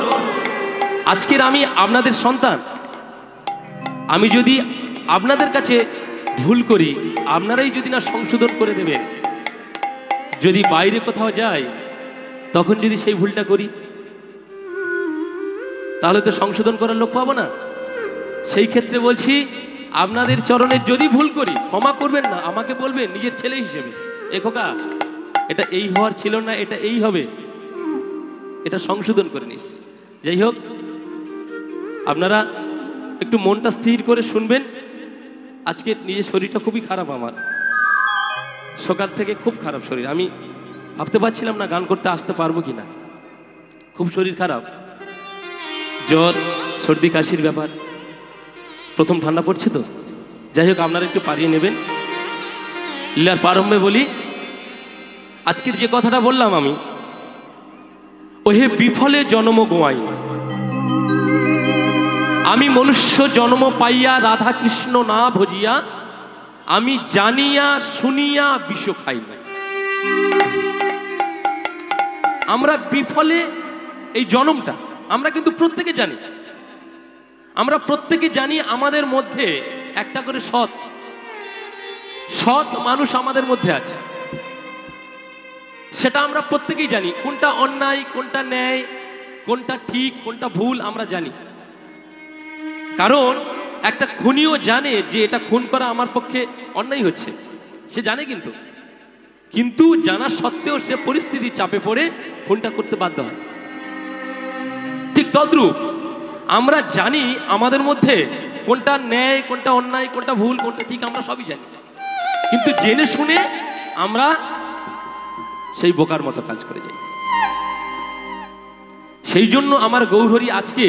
Speaker 3: আজকের আমি আপনাদের সন্তান। আমি যদি আপনাদের কাছে ভুল করি, আপনারাই যদি না সংশোধন করে দেবেন, যদি বাইরে কোথাও যাই তখন যদি সেই ভুলটা করি, তাহলে তো সংশোধন করার লোক পাবো না। সেই ক্ষেত্রে বলছি, আপনাদের চরণে যদি ভুল করি ক্ষমা করবেন না, আমাকে বলবেন নিজের ছেলে হিসেবে, এ খোকা এটা এই হওয়ার ছিল না, এটা এই হবে, এটা সংশোধন করে নিস। যাই হোক, আপনারা একটু মনটা স্থির করে শুনবেন। আজকে নিজের শরীরটা খুবই খারাপ, আমার সকাল থেকে খুব খারাপ শরীর। আমি ভাবতে পারছিলাম না গান করতে আসতে পারবো কিনা, খুব শরীর খারাপ, জ্বর সর্দি কাশির ব্যাপার, প্রথম ঠান্ডা পড়ছে তো। যাই হোক, আপনারা একটু পারিয়ে নেবেন। লীলার প্রারম্ভে বলি, আজকের যে কথাটা বললাম আমি, ওহে বিফলে জন্ম গোয়াই, আমি মনুষ্য জন্ম পাইয়া রাধা কৃষ্ণ না ভজিয়া, আমি জানিয়া শুনিয়া বিষ খাই না। আমরা বিফলে এই জন্মটা আমরা কিন্তু প্রত্যেকে জানি, আমরা প্রত্যেকে জানি আমাদের মধ্যে একটা করে সৎ মানুষ আমাদের মধ্যে আছে। সেটা আমরা প্রত্যেকেই জানি, কোনটা অন্যায়, কোনটা ন্যায়, কোনটা ঠিক, কোনটা ভুল আমরা জানি। কারণ একটা খুনিও জানে যে এটা খুন করা আমার পক্ষে অন্যায় হচ্ছে, সে জানে। কিন্তু জানা সত্ত্বেও সে পরিস্থিতি চাপে পড়ে খুনটা করতে বাধ্য হয়। ঠিক তদ্রূপ আমরা জানি আমাদের মধ্যে কোনটা ন্যায়, কোনটা অন্যায়, কোনটা ভুল, কোনটা ঠিক, আমরা সবই জানি। কিন্তু জেনে শুনে আমরা সেই বোকার মতো কাজ করে যাই। সেই জন্য আমার গৌরহরি আজকে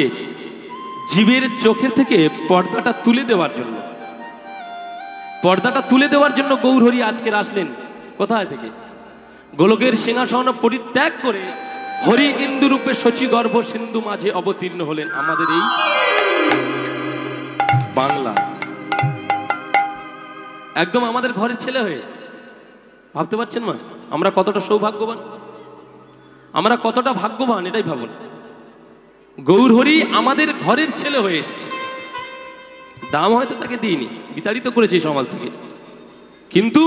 Speaker 3: জীবের চোখের থেকে পর্দাটা তুলে দেওয়ার জন্য গৌরহরি আজকে আসলেন। কোথায় থেকে? গোলকের সিংহাসন পরিত্যাগ করে হরি ইন্দু রূপে শচী গর্ভ সিন্ধু মাঝে অবতীর্ণ হলেন আমাদের এই বাংলা, একদম আমাদের ঘরের ছেলে হয়ে। ভাবতে পারছেন মা, আমরা কতটা সৌভাগ্যবান, আমরা কতটা ভাগ্যবান, এটাই ভাবুন। গৌরহরি আমাদের ঘরের ছেলে হয়ে এসেছে। দাম হয়তো তাকে দিইনি, বিতাড়িত করেছে সমাজ থেকে, কিন্তু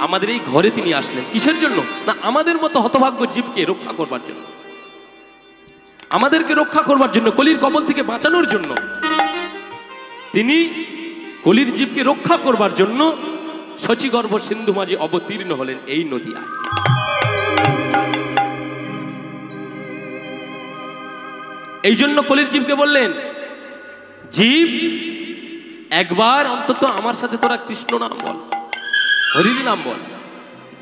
Speaker 3: আমাদের এই ঘরে তিনি আসলেন কিসের জন্য? না আমাদের মতো হতভাগ্য জীবকে রক্ষা করবার জন্য, আমাদেরকে রক্ষা করবার জন্য, কলির কবল থেকে বাঁচানোর জন্য। তিনি কলির জীবকে রক্ষা করবার জন্য শচীগর্ভ সিন্ধু মাঝে অবতীর্ণ হলেন এই নদিয়ায়। এই জন্য কলির জীবকে বললেন, জীব একবার অন্তত আমার সাথে তোরা কৃষ্ণ নাম বল, হরির নাম বল,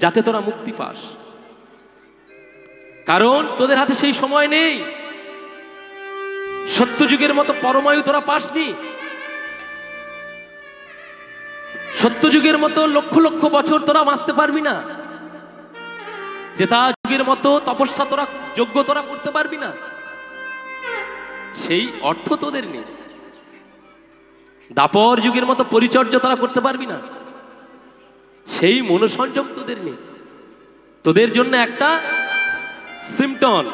Speaker 3: যাতে তোরা মুক্তি পাস। কারণ তোদের হাতে সেই সময় নেই, সত্যযুগের মতো পরমায়ু তোরা পাসনি, সত্যযুগের মতো লক্ষ লক্ষ বছর তোরা বাঁচতে পারবি না, ত্রেতা যুগের মতো তপস্যা তোরা যোগ্য তোরা করতে পারবি না, সেই অর্থ তোদের নেই, দাপর যুগের মতো পরিচর্যা তোরা করতে পারবি না, সেই মনোসংযম তোদের নেই। তোদের জন্য একটা সিম্পটম,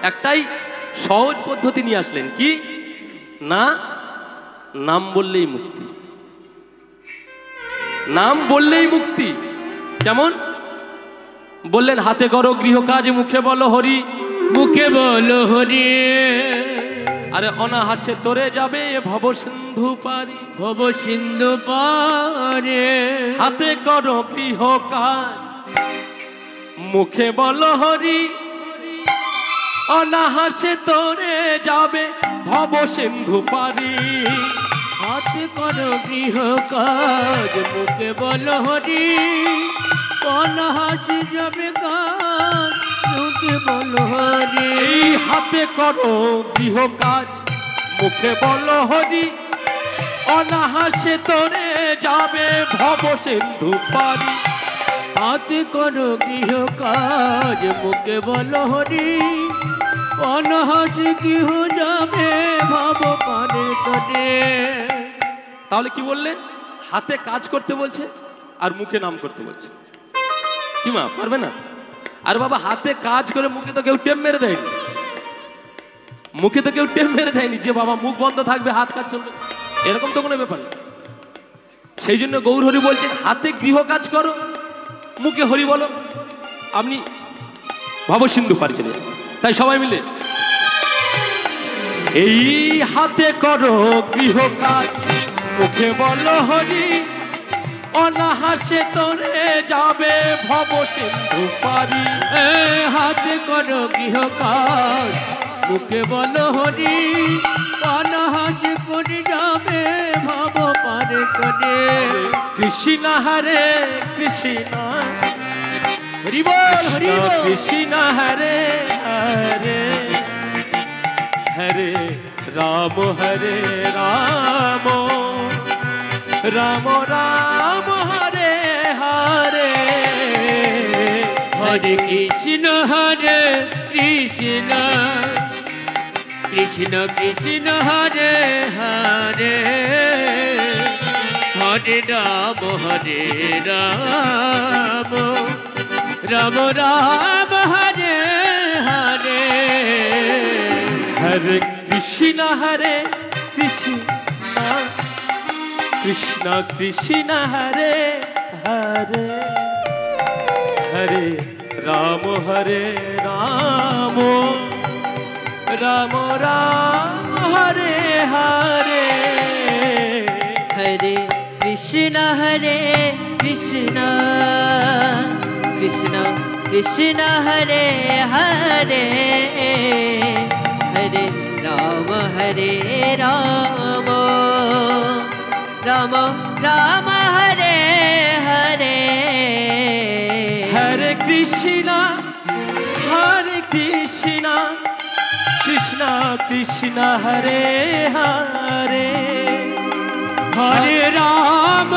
Speaker 3: একটাই সহজ পদ্ধতি নিয়ে আসলেন, কি না? নাম বললেই মুক্তি, নাম বললেই মুক্তি। কেমন বললেন? হাতে করো গৃহ কাজ, মুখে বলো হরি,
Speaker 2: মুখে বলো হরি।
Speaker 3: আরে অনাহাসে তোরে যাবে ভব সিন্ধু পারি,
Speaker 2: ভব সিন্ধু পারে।
Speaker 3: হাতে করো গৃহ কাজ, মুখে বলো হরি, অনাহাসে তোরে যাবে ভব সিন্ধু পারি।
Speaker 2: হাতে করো গৃহ কাজ, মুখে বলো হরি, অনাহাসে যাবে কাজ, মুখে বলো হরি।
Speaker 3: এই হাতে করো গৃহ কাজ, মুখে বলো হরি, অনাহাসে তোরে যাবে ভব সিন্ধু পারি।
Speaker 2: হাতে করো গৃহ কাজ, মুখে বলো হরি, অনাহাসে গৃহ যাবে ভব পারে তরে।
Speaker 3: তাহলে কি বললেন? হাতে কাজ করতে বলছে আর মুখে নাম করতে বলছে। কি মা পারবে না? আর বাবা হাতে কাজ করে মুখে তো কেউ টেপ মেরে দেয়নি, মুখে তো কেউ টেপ মেরে দেয়নি যে বাবা মুখ বন্ধ থাকবে হাত কাজ চলবে, এরকম তো কোনো ব্যাপার না। সেই জন্য গৌরহরি বলছেন হাতে গৃহ কাজ করো, মুখে হরি বলো, আপনি ভবসিন্ধু পারি চলে যাবেন। তাই সবাই মিলে এই হাতে করো গৃহ কাজ, মুখে বলো হরি, অনাহাসে তোরে যাবে ভব সিন্ধু পারি।
Speaker 2: হাতে করো গৃহ কাজ, মুখে বলো হরি, অনাহাসে করে যাবে ভব পারে তরে।
Speaker 3: কৃষ্ণ হরে কৃষ্ণ,
Speaker 2: হরি বল হরি বল।
Speaker 3: কৃষ্ণ হরে হরে, হরে রাম হরে রাম, রাম রাম হরে হরে।
Speaker 2: হরে কৃষ্ণ হরে কৃষ্ণ, কৃষ্ণ কৃষ্ণ হরে হরে, হরে রাম রাম রাম হরে হরে।
Speaker 3: হরে কৃষ্ণ হরে কৃষ্ণ, কৃষ্ণ কৃষ্ণ হরে হরে, হরে রাম রাম, রাম রাম হরে হরে।
Speaker 4: हरे कृष्ण कृष्ण कृष्ण हरे हरे, हरे राम राम राम हरे हरे।
Speaker 3: हरे कृष्ण कृष्ण कृष्ण हरे हरे,
Speaker 2: हरे राम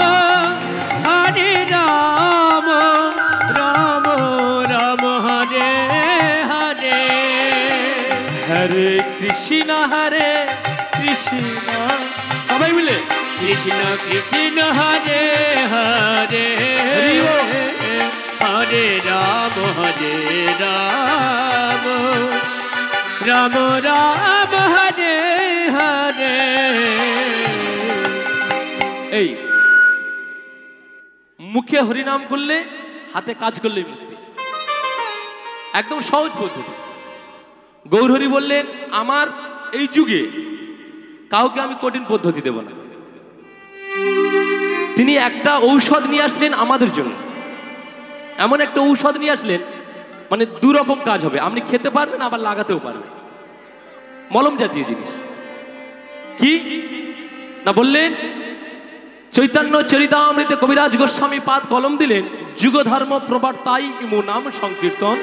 Speaker 2: राम राम हरे हरे।
Speaker 3: हरे कृष्ण সবাই মিলে
Speaker 2: कृष्ण कृष्ण हरे हरे, हरे राम राम राम हरे হরে।
Speaker 3: এই মুখে হরিনাম করলে, হাতে কাজ করলে মুক্তি, একদম সহজ পদ্ধতি। গৌরহরি বললেন, আমার এই যুগে কাউকে আমি কঠিন পদ্ধতি দেব না। তিনি একটা ঔষধ নিয়ে আসলেন আমাদের জন্য, এমন একটা ঔষধ নিয়ে আসলেন, মানে দুরকম কাজ হবে, আপনি খেতে পারবেন আবার লাগাতেও পারবেন, মলম জাতীয় জিনিস। কি না বললেন, চৈতন্য চরিতামৃতে কবিরাজ গোস্বামী পাদ কলম দিলেন, যুগ ধর্ম প্রবর্তাই ইমু নাম সংকীর্তন,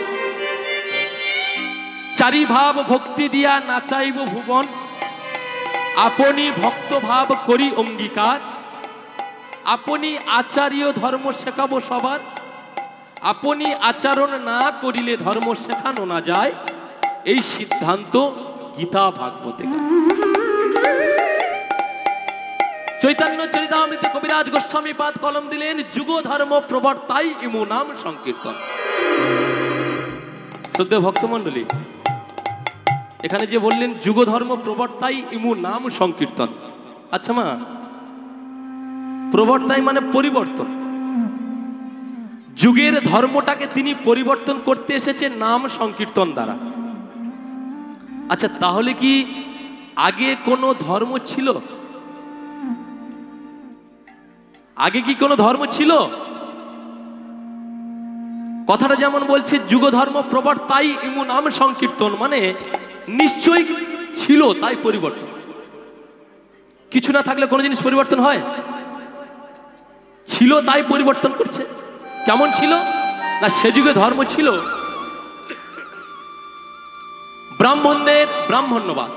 Speaker 3: চারি ভাব ভক্তি দিয়া নাচাইব ভুবন, আপনি ভক্ত ভাব করি অঙ্গীকার, আপনি আচার্য ধর্ম শেখাবো সবার, আপনি আচরণ না করিলে ধর্ম শেখানো না যায়, এই সিদ্ধান্ত গীতা ভাগবতে। চৈতন্য চরিতামৃতে কবিরাজ গোস্বামী পাদ কলম দিলেন, যুগ ধর্ম প্রবর্তাই ইমু নাম সংকীর্তন। শ্রদ্ধেয় ভক্তমণ্ডলী, এখানে যে বললেন যুগ ধর্ম প্রবর্তাই ইমু নাম সংকীর্তন, আচ্ছা মা, প্রবর্তাই মানে পরিবর্তন, যুগের ধর্মটাকে তিনি পরিবর্তন করতে এসেছেন নাম সংকীর্তন দ্বারা। আচ্ছা, তাহলে কি আগে কোনো ধর্ম ছিল? আগে কি কোনো ধর্ম ছিল? কথাটা যেমন বলছে যুগ ধর্ম প্রবর্তাই ইমু নাম সংকীর্তন, মানে নিশ্চয়ই ছিল, তাই পরিবর্তন। কিছু না থাকলে কোনো জিনিস পরিবর্তন হয়? ছিল তাই পরিবর্তন করছে। কেমন ছিল না, সে যুগে ধর্ম ছিল ব্রাহ্মণদের ব্রাহ্মণ্যবাদ,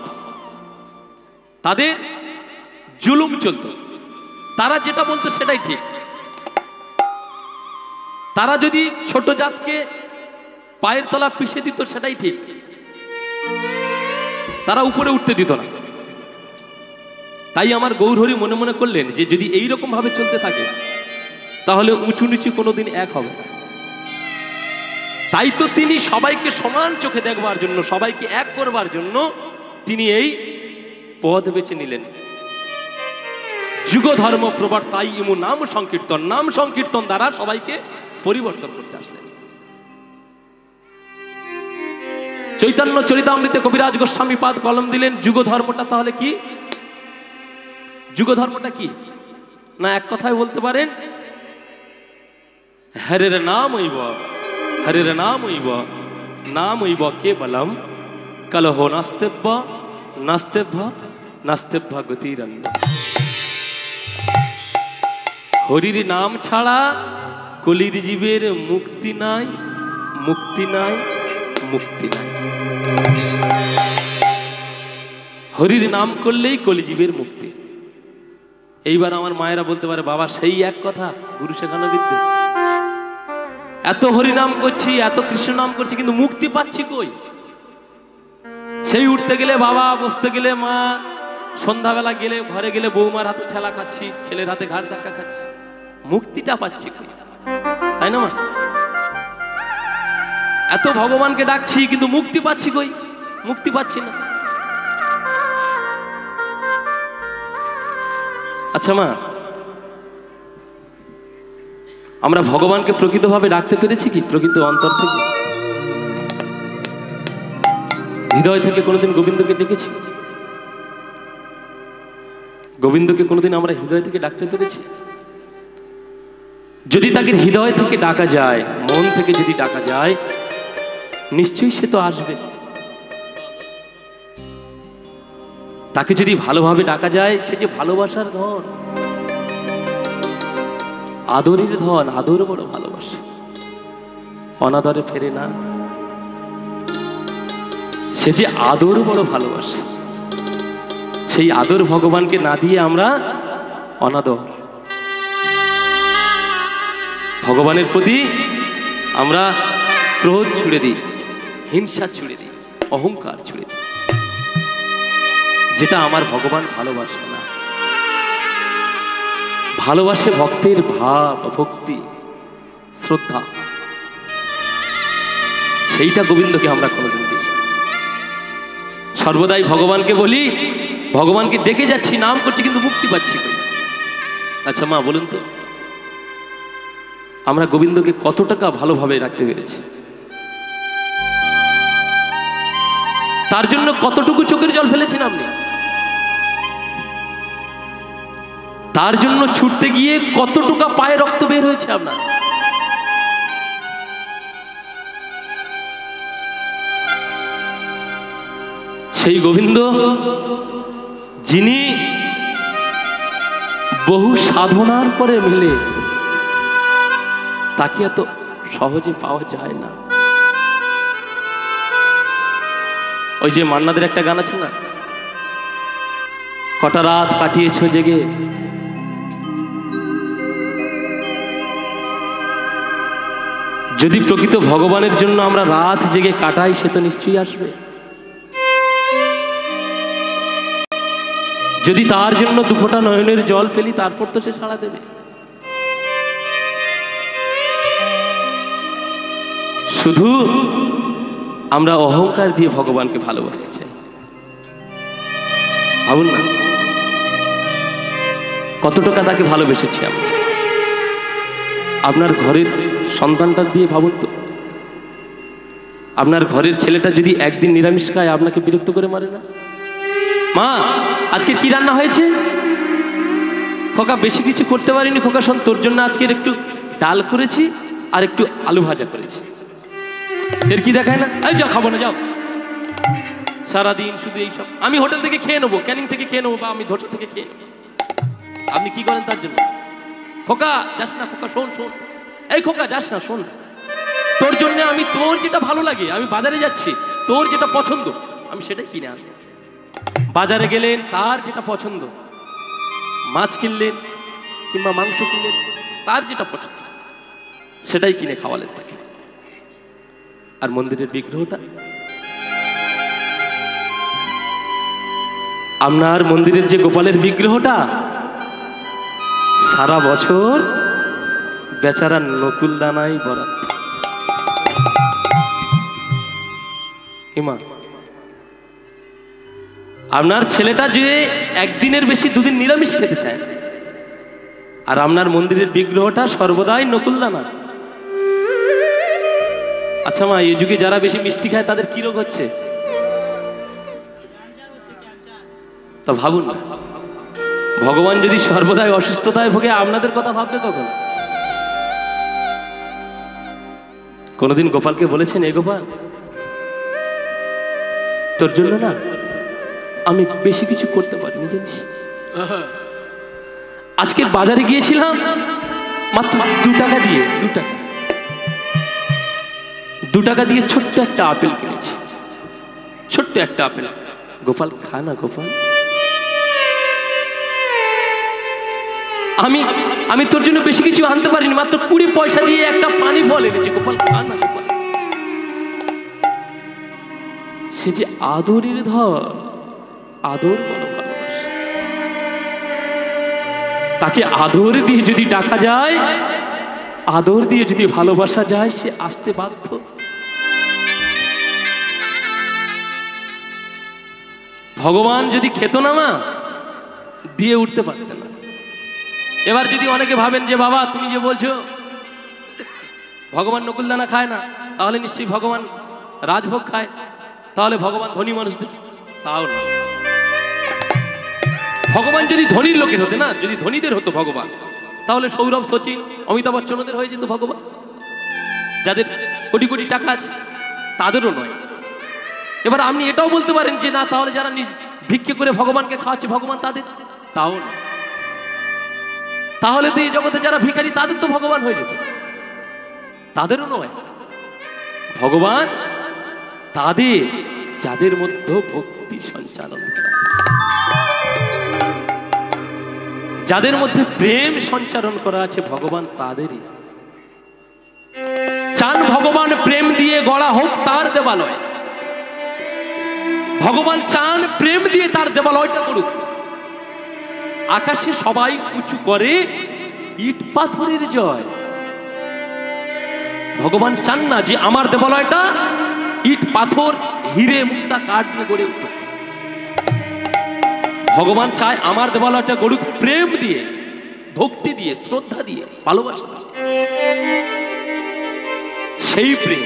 Speaker 3: তাদের জুলুম চলত, তারা যেটা বলতো সেটাই ঠিক। তারা যদি ছোট জাতকে পায়ের তলা পিষে দিত সেটাই ঠিক, তারা উপরে উঠতে দিত না। তাই আমার গৌরহরি মনে মনে করলেন যে যদি এইরকম ভাবে চলতে থাকে তাহলে উঁচু নিচু কোনোদিন এক হবে না। তাই তো তিনি সবাইকে সমান চোখে দেখবার জন্য, সবাইকে এক করবার জন্য তিনি এই পদ বেছে নিলেন, যুগ ধর্ম প্রবর্তাই ইমু নাম সংকীর্তন। নাম সংকীর্তন দ্বারা সবাইকে পরিবর্তন করতে আসলেন। চৈতন্য চরিতামৃতে কবিরাজ গোস্বামী পাদ কলম দিলেন, যুগ ধর্মটা তাহলে কি? যুগ ধর্মটা কি না, এক কথায় বলতে পারেন, হরের নাম হইব, হরের নাম হইব, নাম হইব কেবলম, কলহ নাস্তেভ্য নাস্তেভ্য নাস্তেভ্য গতিরন্ন। হরির নাম ছাড়া কলির জীবের মুক্তি নাই, মুক্তি নাই, মুক্তি নাই। হরির নাম করলেই কলিজীবের মুক্তি। এইবার আমার মায়েরা বলতে পারে, বাবা সেই এক কথা, গুরু শেখানো বিদ্যে, এত হরিনাম করছি, এত কৃষ্ণ নাম করছি, কিন্তু মুক্তি পাচ্ছি কই? সেই উঠতে গেলে বাবা, বসতে গেলে মা, সন্ধ্যাবেলা গেলে ঘরে গেলে বৌমার হাতে ঠেলা খাচ্ছি, ছেলের হাতে ঘাড় ধাক্কা খাচ্ছি, মুক্তিটা পাচ্ছি কই? তাই না মা? এত ভগবানকে ডাকছি কিন্তু মুক্তি পাচ্ছি কই? মুক্তি পাচ্ছি না। আচ্ছা মা, আমরা ভগবানকে প্রকৃতভাবে ডাকতে পেরেছি কি? প্রকৃত অন্তর থেকে, হৃদয় থেকে কোনোদিন গোবিন্দকে ডেকেছি? গোবিন্দকে কোনোদিন আমরা হৃদয় থেকে ডাকতে পেরেছি? যদি তাকে হৃদয় থেকে ডাকা যায়, মন থেকে যদি ডাকা যায়, নিশ্চয়ই সে তো আসবে। তাকে যদি ভালোভাবে ডাকা যায়, সে যে ভালোবাসার ধন, আদরের ধন, আদর বড় ভালোবাসা, অনাদরে ফেরে না, সে যে আদর বড় ভালোবাসা। সেই আদর ভগবানকে না দিয়ে আমরা অনাদর, ভগবানের প্রতি আমরা ক্রোধ ছুড়ে দিই, হিংসা ছুড়ে দিই, অহংকার ছুড়ে দিই, যেটা আমার ভগবান ভালোবাসে না। ভালোবাসে ভক্তের ভাব, ভক্তি, শ্রদ্ধা, সেইটা গোবিন্দকে আমরা কোনোদিন দিই। সর্বদাই ভগবানকে বলি, ভগবানকে ডেকে যাচ্ছি, নাম করছি, কিন্তু মুক্তি পাচ্ছি কই? আচ্ছা মা বলুন তো, আমরা গোবিন্দকে কত টাকা ভালোভাবে রাখতে পেরেছি? তার জন্য কতটুকু চোখের জল ফেলেছেন আপনি? তার জন্য ছুটতে গিয়ে কতটুকু পায়ে রক্ত বের হয়েছে আপনার? সেই গোবিন্দ যিনি বহু সাধনার পরে মিলে, তাকে এত সহজে পাওয়া যায় না। ওই যে মান্নাদের একটা গান আছে না, কটা রাত কাটিয়েছ জেগে, যদি প্রকৃত ভগবানের জন্য আমরা রাত জেগে কাটাই, সে তো নিশ্চয়ই আসবে। যদি তার জন্য দুফোঁটা নয়নের জল ফেলি, তারপর তো সে সাড়া দেবে। শুধু আমরা অহংকার দিয়ে ভগবানকে ভালোবাসতে চাই। ভাবুন না, কত টাকা তাকে ভালোবেসেছি আমরা। আপনার ঘরের সন্তানটা দিয়ে ভাবুন তো, আপনার ঘরের ছেলেটা যদি একদিন নিরামিষ খায়, আপনাকে বিরক্ত করে মারে না? মা আজকে কি রান্না হয়েছে? খোকা বেশি কিছু করতে পারিনি খোকা, শোন তোর জন্য আজকের একটু ডাল করেছি আর একটু আলু ভাজা করেছি। এর কি দেখায় না? এই যাও, খাবো না, যাও। সারাদিন শুধু এইসব, আমি হোটেল থেকে খেয়ে নেবো, ক্যানিং থেকে খেয়ে নেবো, বা আমি ধোসা থেকে খেয়ে নেবো। আপনি কি করেন তার জন্য? খোকা যাস না, খোকা শোন শোন, এই খোকা যাস না, শোন, তোর জন্য আমি, তোর যেটা ভালো লাগে, আমি বাজারে যাচ্ছি, তোর যেটা পছন্দ আমি সেটাই কিনে আনবো। বাজারে গেলেন, তার যেটা পছন্দ, মাছ কিনলেন কিংবা মাংস কিনলেন, তার যেটা পছন্দ সেটাই কিনে খাওয়ালেন তাকে। আর মন্দিরের বিগ্রহটা, আপনার মন্দিরের যে গোপালের বিগ্রহটা, সারা বছর বেচারা নকুল দানাই বরাদ্দ। আপনার ছেলেটা যে একদিনের বেশি দুদিন নিরামিষ খেতে চায়, আর আপনার মন্দিরের বিগ্রহটা সর্বদাই নকুল দানা। আচ্ছা মা, এই যুগে যারা বেশি মিষ্টি খায় তাদের কি রোগ হচ্ছে? তা ভাবুন না, ভগবান যদি সর্বদাই অসুস্থতায় ভোগে, আপনাদের কথা ভাববে কখন? কোনদিন গোপালকে বলেছেন, এ গোপাল, তোর জন্য না আমি বেশি কিছু করতে পারিনি জানিস? আজকে বাজারে গিয়েছিলাম মাত্র 2 টাকা দিয়ে, 2 টাকা দিয়ে ছোট্ট একটা আপেল কিনেছি, ছোট্ট একটা আপেল। গোপাল খা না গোপাল, আমি তোর জন্য বেশি কিছু আনতে পারিনি, মাত্র 20 পয়সা দিয়ে একটা পানি ফল এনেছি, গোপাল খা না গোপাল। সে যে আদরের ধর, আদর বলো ভালোবাসা। তাকে আদর দিয়ে যদি ডাকা যায়, আদর দিয়ে যদি ভালোবাসা যায়, সে আসতে বাধ্য। ভগবান যদি খেত না মা, দিয়ে উঠতে পারতেন না। এবার যদি অনেকে ভাবেন যে বাবা তুমি যে বলছো ভগবান নকুলদানা খায় না, তাহলে নিশ্চয়ই ভগবান রাজভোগ খায়, তাহলে ভগবান ধনী মানুষদের। তাও না, ভগবান যদি ধনীর লোকের হতে না, যদি ধনীদের হতো ভগবান, তাহলে সৌরভ, সচিন, অমিতাভ বচ্চনদের হয়ে যেত ভগবান। যাদের কোটি কোটি টাকা আছে তাদেরও নয়। এবার আপনি এটাও বলতে পারেন যে না, তাহলে যারা ভিক্ষে করে ভগবানকে খাওয়াচ্ছে ভগবান তাদের, তাও না। তাহলে তো এই জগতে যারা ভিখারি তাদের তো ভগবান হয়ে যেত, তাদেরও নয়। ভগবান তাদের যাদের মধ্যে ভক্তি সঞ্চালন করা, যাদের মধ্যে প্রেম সঞ্চারণ করা আছে, ভগবান তাদেরই চান। ভগবান প্রেম দিয়ে গড়া হোক তার দেবালয়, ভগবান চান প্রেম দিয়ে তার দেবালয়টা করুক। আকাশে সবাই উঁচু করে ইট পাথরের জয়, ভগবান চান না যে আমার দেবালয়টা ইট পাথর হিরে মুক্তা কাঠ দিয়ে গড়ে উঠুক। ভগবান চায় আমার দেবালয়টা গড়ুক প্রেম দিয়ে, ভক্তি দিয়ে, শ্রদ্ধা দিয়ে, ভালোবাসা দিয়ে। সেই প্রেম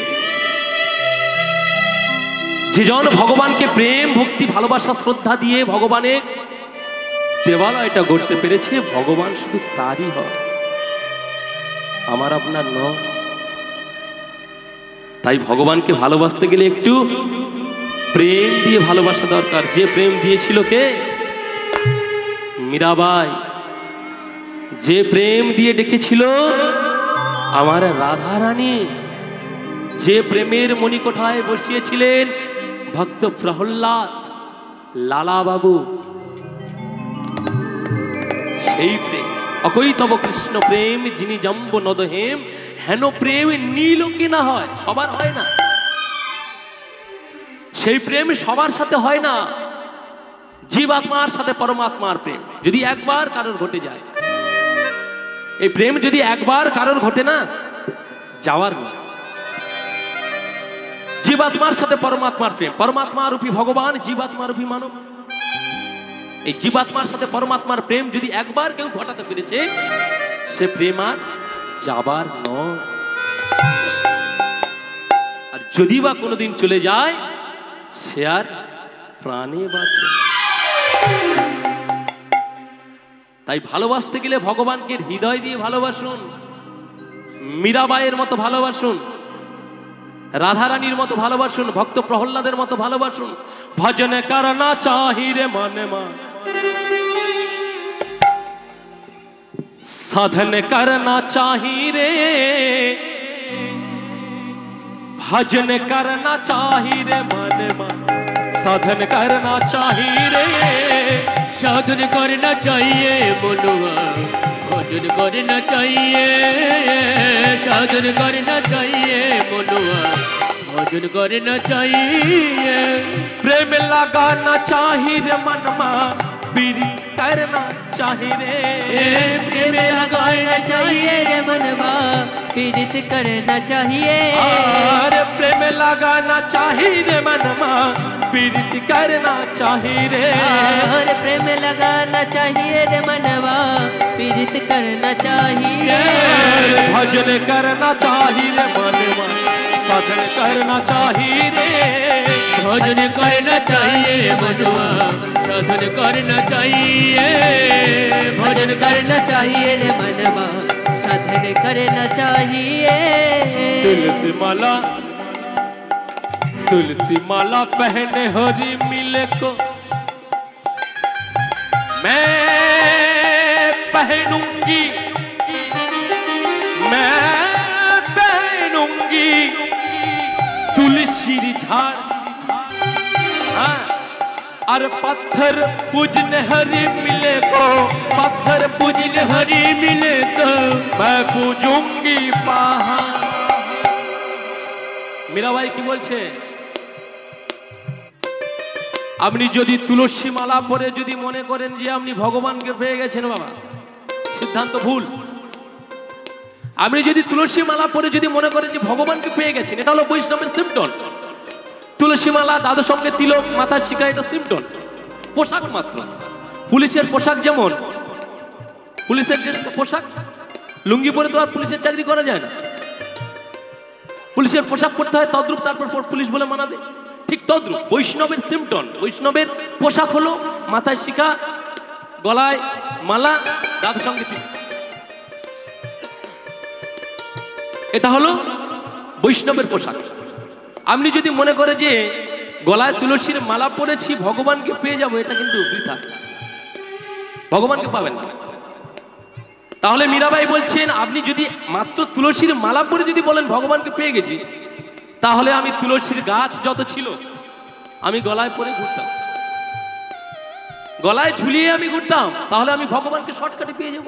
Speaker 3: যেজন ভগবানকে প্রেম ভক্তি ভালোবাসা শ্রদ্ধা দিয়ে ভগবানের দেবালয়টা গড়তে পেরেছে, ভগবান শুধু তারই হয়, আমার আপনার নয়। তাই ভগবানকে ভালোবাসতে গেলে একটু প্রেম দিয়ে ভালোবাসা দরকার। যে প্রেম দিয়েছিল কে? মীরাবাই। যে প্রেম দিয়ে ডেকেছিল আমার রাধা রানী, যে প্রেমের মণিকোঠায় বসিয়েছিলেন ভক্ত প্রহ্লাদ লালা বাবু, সেই প্রেম। অকই তব কৃষ্ণ প্রেম যিনি জম্ব নদহেম, হেন প্রেম নীলোকে না হয়, সবার হয় না। সেই প্রেম সবার সাথে হয় না। জীবাত্মার সাথে পরমাত্মার প্রেম যদি একবার কারোর ঘটে যায়, এই প্রেম যদি একবার কারোর ঘটে না, যাওয়ার না। জীবাত্মার সাথে পরমাত্মার প্রেম, পরমাত্মা রূপী ভগবান, জীবাত্মা রূপী মানব। এই জীবাত্মার সাথে পরমাত্মার প্রেম যদি একবার কেউ ঘটাতে পেরেছে, সে প্রেম আর যাবার নয়। আর যদি বা কোনোদিন চলে যায়, সে আর প্রাণে বাঁচে। তাই ভালোবাসতে গেলে ভগবানকে হৃদয় দিয়ে ভালোবাসুন, মীরাবাইয়ের মতো ভালোবাসুন, রাধারানীর মতো ভালোবাসুন, ভক্ত প্রহ্লাদের মতো ভালোবাসুন। ভজন করনা চাহিরে মনে মান, সাধন করনা চাহিরে, भजन करना चाहिए रे मन मन, साधन करना चाहिए रे,
Speaker 2: साधन करना चाहिए मनुआ, भजन करना चाहिए, साधन करना चाहिए मनुआ, भजन करना चाहिए।
Speaker 3: प्रेम लगाना चाहिए रे मन में, पीरी करना चाहिए रे,
Speaker 4: प्रेम लगाना चाहिए रे मनवा, पीड़ित करना चाहिए।
Speaker 3: अरे प्रेम लगाना चाहिए रे मन में, पीड़ित करना चाहिए रे,
Speaker 4: अरे प्रेम लगाना चाहिए रे मनवा, पीड़ित करना चाहिए।
Speaker 3: भजन करना चाहिए रे मन में, साधन करना चाहिए रे,
Speaker 2: भजन करना चाहिए मनुआ, साधन करना चाहिए,
Speaker 4: भजन करना चाहिए रे मनवा, साधन करना चाहिए।
Speaker 3: तुलसी माला पहने हरी मिले को मैं पहनूंगी, मैं पहनूंगी तुलसी झाड़। हाँ, और पत्थर पूजने हरी मिले को, पत्थर पूजने हरी मिले तो मैं पूजूंगी पहाड़। मीराबाई की बोलছে, আপনি যদি তুলসী মালা পরে যদি মনে করেন যে আপনি ভগবানকে পেয়ে গেছেন, বাবা সিদ্ধান্ত ভুল। আপনি যদি তুলসী মালা পরে যদি মনে করেন যে ভগবানকে পেয়ে গেছেন, এটা হলো বৈষ্ণবের সিম্পটম। তুলসী মালা, দাদুর সঙ্গে তিলক, মাথার শিকা, এটা সিম্পটম, পোশাক মাত্র। পুলিশের পোশাক যেমন, পুলিশের ড্রেস পোশাক, লুঙ্গি পরে তো আর পুলিশের চাকরি করা যায় না। পুলিশের পোশাক পরতে হয় তদ্রুপ, তারপর পুলিশ বলে মানাবে। ঠিক তদ্রুপ বৈষ্ণবের সিম্পটম, বৈষ্ণবের পোশাক হলো মাথায় শিকা, গলায় মালা, দাদুর সঙ্গে তিলক। এটা হলো বৈষ্ণবের পোশাক। আপনি যদি মনে করে যে গলায় তুলসীর মালা পরেছি ভগবানকে পেয়ে যাবো, এটা কিন্তু বৃথা, ভগবানকে পাবেন না। তাহলে মীরাবাই বলছেন, আপনি যদি মাত্র তুলসীর মালা পরে যদি বলেন ভগবানকে পেয়ে গেছি, তাহলে আমি তুলসীর গাছ যত ছিল আমি গলায় পরে ঘুরতাম, গলায় ঝুলিয়ে আমি ঘুরতাম, তাহলে আমি ভগবানকে শর্টকাটে পেয়ে যাব,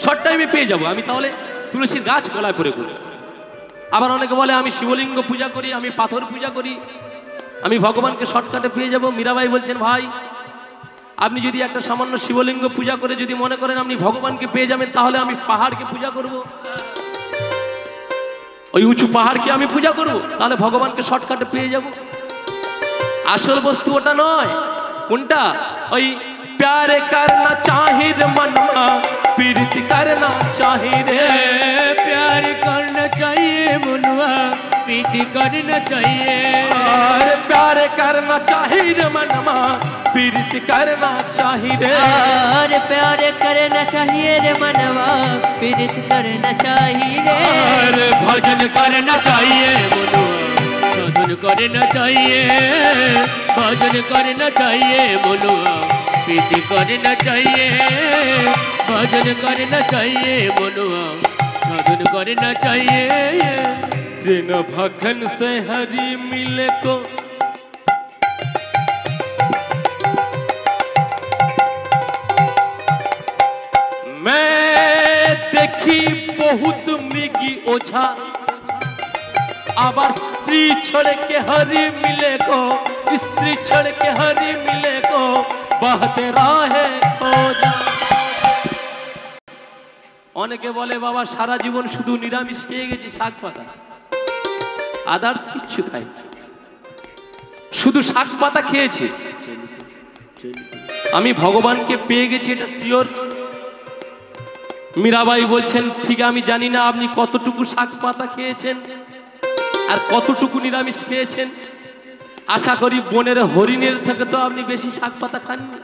Speaker 3: শর্ট টাইমে পেয়ে যাব আমি। তাহলে তুলসীর গাছ গলায় পরে ঘুরি। আবার অনেকে বলে আমি শিবলিঙ্গ পূজা করি, আমি পাথর পূজা করি, আমি ভগবানকে শর্টকাটে পেয়ে যাব। মীরাবাই বলছেন, ভাই আপনি যদি একটা সামান্য শিবলিঙ্গ পূজা করে যদি মনে করেন আপনি ভগবানকে পেয়ে যাবেন, তাহলে আমি পাহাড়কে পূজা করব, ওই উঁচু পাহাড়কে আমি পূজা করব, তাহলে ভগবানকে শর্টকাটে পেয়ে যাব। আসল বস্তু ওটা নয়। কোনটা? ওই प्यार करना चाहिए मनवा पीड़ित करना चाहिए
Speaker 2: प्यार करना चाहिए मनवा प्रीति करना चाहिए
Speaker 3: और प्यार करना चाहिए मनवा पीड़ित करना चाहिए
Speaker 4: और प्यार करना चाहिए रे मनवा पीड़ित करना चाहिए
Speaker 2: और भजन करना चाहिए मनवा साधन करना चाहिए भजन करना चाहिए मनवा प्रीति करना चाहिए भजन करना चाहिए मनवा साधन करना चाहिए
Speaker 3: दिन भखन से हरि मिले को मैं देखी बहुत मृगी ओझा आবার स्त्री छोड़ के हरि मिले को स्त्री छोड़ के हरि मिले को बहते राहे खोजा অনেকে বলে বাবা সারা জীবন শুধু নিরামিষ খেয়ে গেছি শাক পাতা আদার্স কিচ্ছু খাই শুধু শাক পাতা খেয়েছি আমি ভগবানকে পেয়ে গেছি এটা শিওর মীরাবাই বলছেন ঠিক আমি জানি না আপনি কতটুকু শাক পাতা খেয়েছেন আর কতটুকু নিরামিষ খেয়েছেন আশা করি বনের হরিণের থেকে তো আপনি বেশি শাক পাতা খাননি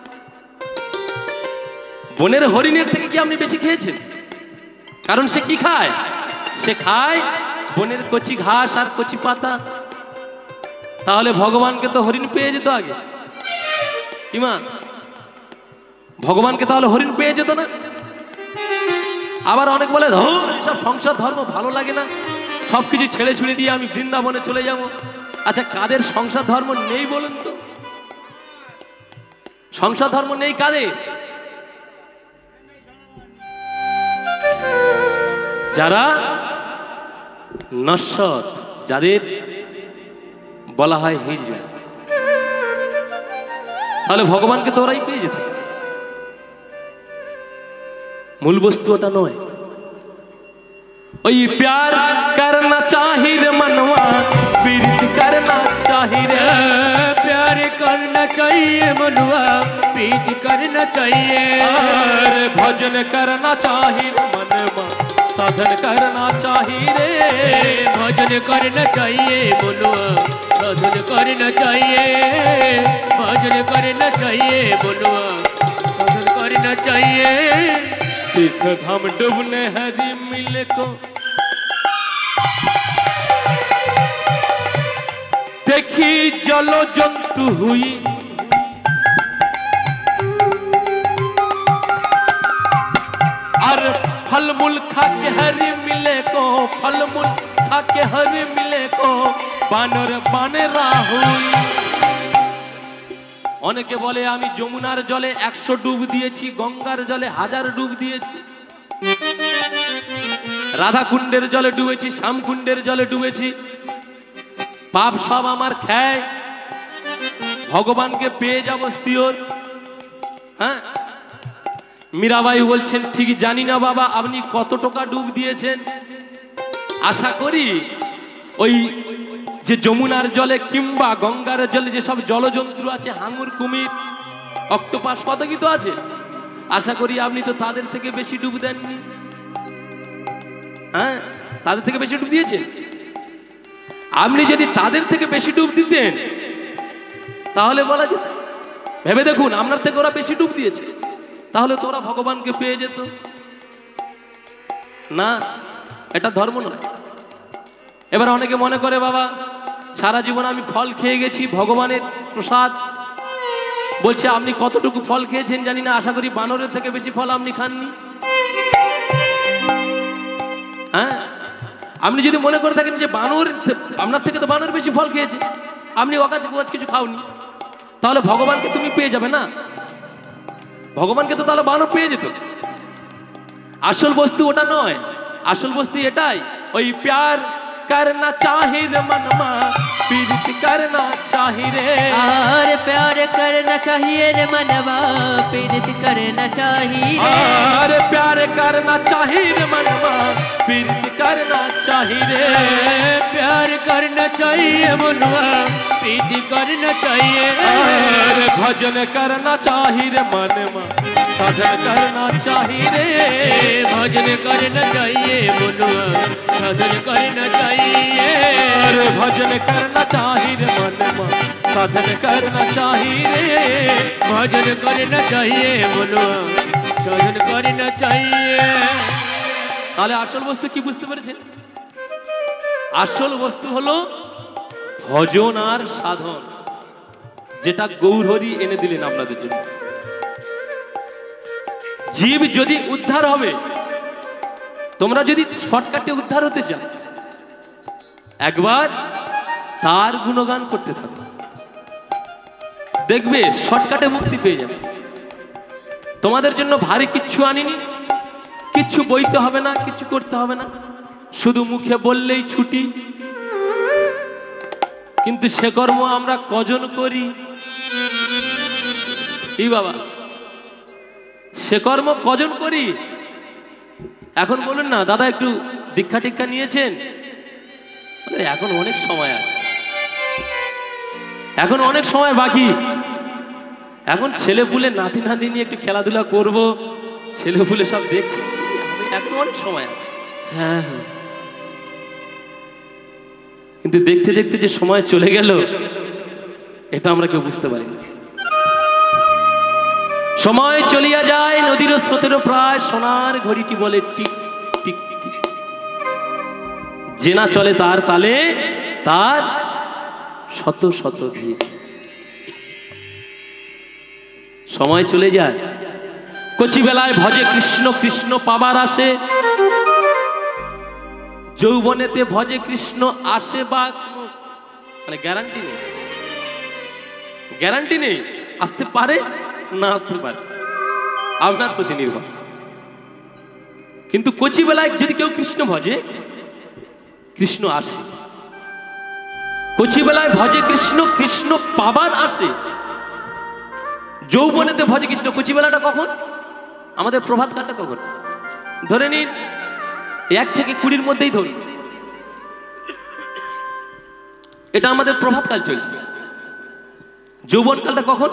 Speaker 3: বনের হরিণের থেকে কি আপনি বেশি খেয়েছেন কারণ সে কি খায় সে খায় বনের কচি ঘাস আর কচি পাতা তাহলে ভগবানকে তো হরিণ পেয়ে যেত আগে ইমান ভগবানকে তাহলে হরিণ পেয়ে যেত না আবার অনেক বলে সব সংসার ধর্ম ভালো লাগে না সবকিছু ছেড়ে ছুড়ে দিয়ে আমি বৃন্দাবনে চলে যাব আচ্ছা কাদের সংসার ধর্ম নেই বলুন তো সংসার ধর্ম নেই কাদের যারা নশ্বর যাদের বলা হয় হিজড়া তাহলে ভগবানকে তো ওরাই পেয়ে যেত মূল বস্তু ওটা নয় ওই प्यार करना चाहिए मनवा पीड़ित करना चाहिए
Speaker 2: प्यार करना चाहिए मनवा प्रीति करना चाहिए
Speaker 3: और भजन करना चाहिए मनवा साधन करना चाहिए
Speaker 2: भजन करना चाहिए मनवा साधन करना चाहिए भजन करना चाहिए मनवा साधन करना चाहिए
Speaker 3: तीर्थ धाम डूबने हरि मिले को देखी जलो जंतु हुई और फल मूल खा के हरि मिले को फल मूल खा के हरि मिले को बानर बानेरा हुई অনেকে বলে আমি যমুনার জলে 100 ডুব দিয়েছি গঙ্গার জলে 1000 ডুব দিয়েছি রাধা কুণ্ডের জলে ডুবেছি শ্যাম কুণ্ডের জলে ডুবেছি পাপ সব আমার খায় ভগবানকে পেয়ে যাব শিওর হ্যাঁ মীরাবাই বলছেন ঠিক জানি না বাবা আপনি কত টাকা ডুব দিয়েছেন আশা করি ওই যে যমুনার জলে কিংবা গঙ্গার জলে যে সব জলজন্তু আছে হাঙর কুমির অক্টোপাস কত কি তো আছে আশা করি আপনি তো তাদের থেকে বেশি ডুব দেননি হ্যাঁ তাদের থেকে বেশি ডুব দিয়েছেন আপনি যদি তাদের থেকে বেশি ডুব দিতেন তাহলে বলা যেত ভেবে দেখুন আপনার থেকে ওরা বেশি ডুব দিয়েছে তাহলে তো ওরা ভগবানকে পেয়ে যেত না এটা ধর্ম নয় এবার অনেকে মনে করে বাবা সারা জীবন আমি ফল খেয়ে গেছি ভগবানের প্রসাদ বলছে আপনি কতটুকু ফল খেয়েছেন জানি না আশা করি বানরের থেকে বেশি ফল আপনি খাননি হ্যাঁ আপনি যদি মনে করে থাকেন যে বানর আপনার থেকে তো বানর বেশি ফল খেয়েছে আপনি অকাছে কিছু খাওনি তাহলে ভগবানকে তুমি পেয়ে যাবে না ভগবানকে তো তাহলে বানর পেয়ে যেত আসল বস্তু ওটা নয় আসল বস্তু এটাই ওই प्यार करना चाहिए मनवा पीड़ित करना चाहिए
Speaker 4: और प्यार करना चाहिए रे मनवा पीड़ित करना चाहिए
Speaker 3: और प्यार करना चाहिए मनवा पीड़ित करना चाहिए
Speaker 2: प्यार करना चाहिए मनवा प्रीति करना चाहिए
Speaker 3: और भजन करना चाहिए रे मन में साधन करना चाहिए रे
Speaker 2: भजन करना चाहिए मनुआ साधन करना चाहिए
Speaker 3: अरे भजन करना चाहिए रे मन में साधन करना चाहिए रे
Speaker 2: भजन करना चाहिए मनुआ साधन करना चाहिए।
Speaker 3: তাহলে আসল বস্তু কি বুঝতে পেরেছেন? আসল বস্তু হলো ভজন আর সাধন, যেটা গৌরহরি এনে দিলেন আপনাদের জন্য। জীব যদি উদ্ধার হবে, তোমরা যদি শর্টকাটে উদ্ধার হতে চাও, একবার তার গুণগান করতে থাকো, দেখবে শর্টকাটে মুক্তি পেয়ে যাবে। তোমাদের জন্য ভারী কিচ্ছু আনিনি, কিচ্ছু বইতে হবে না, কিছু করতে হবে না, শুধু মুখে বললেই ছুটি। কিন্তু সে কর্ম আমরা কজন করি? এই বাবা, সে কর্ম কজন করি? এখন বলুন না দাদা একটু দীক্ষা টিক্ষা নিয়েছেন? এখন অনেক সময় আছে, এখন অনেক সময় বাকি। এখন ছেলে পুলে নাতি নাতি নিয়ে একটু খেলাধুলা করব, ছেলে পুলে সব দেখছে, এখন অনেক সময় আছে।
Speaker 2: হ্যাঁ হ্যাঁ,
Speaker 3: কিন্তু দেখতে দেখতে যে সময় চলে গেল এটা আমরা কেউ বুঝতে পারি না। সময় চলিয়া যায় নদীর স্রোতেরও প্রায়, সোনার ঘড়িটি বলে টিক টিক টিক। যে না চলে তার তালে তার শত শত দিক। সময় চলে যায়, কচি বেলায় ভজে কৃষ্ণ কৃষ্ণ পাবার আসে, যৌবনেতে ভজে কৃষ্ণ আসে বা মানে গ্যারান্টি নেই, গ্যারান্টি নেই, আসতে পারে না আসতে পারে, আপনার প্রতি নির্ভর। কিন্তু কচি বেলায় যদি কেউ কৃষ্ণ ভজে, কৃষ্ণ আসে। কচি বেলায় ভজে কৃষ্ণ কৃষ্ণ পাবার আসে, যৌবনেতে ভজে কৃষ্ণ। কচি বেলাটা কখন? আমাদের প্রভাত কালটা কখন? ধরে নিন 1 থেকে 20-র মধ্যেই ধরুন, এটা আমাদের প্রভাত কাল চলছে। যৌবন কালটা কখন?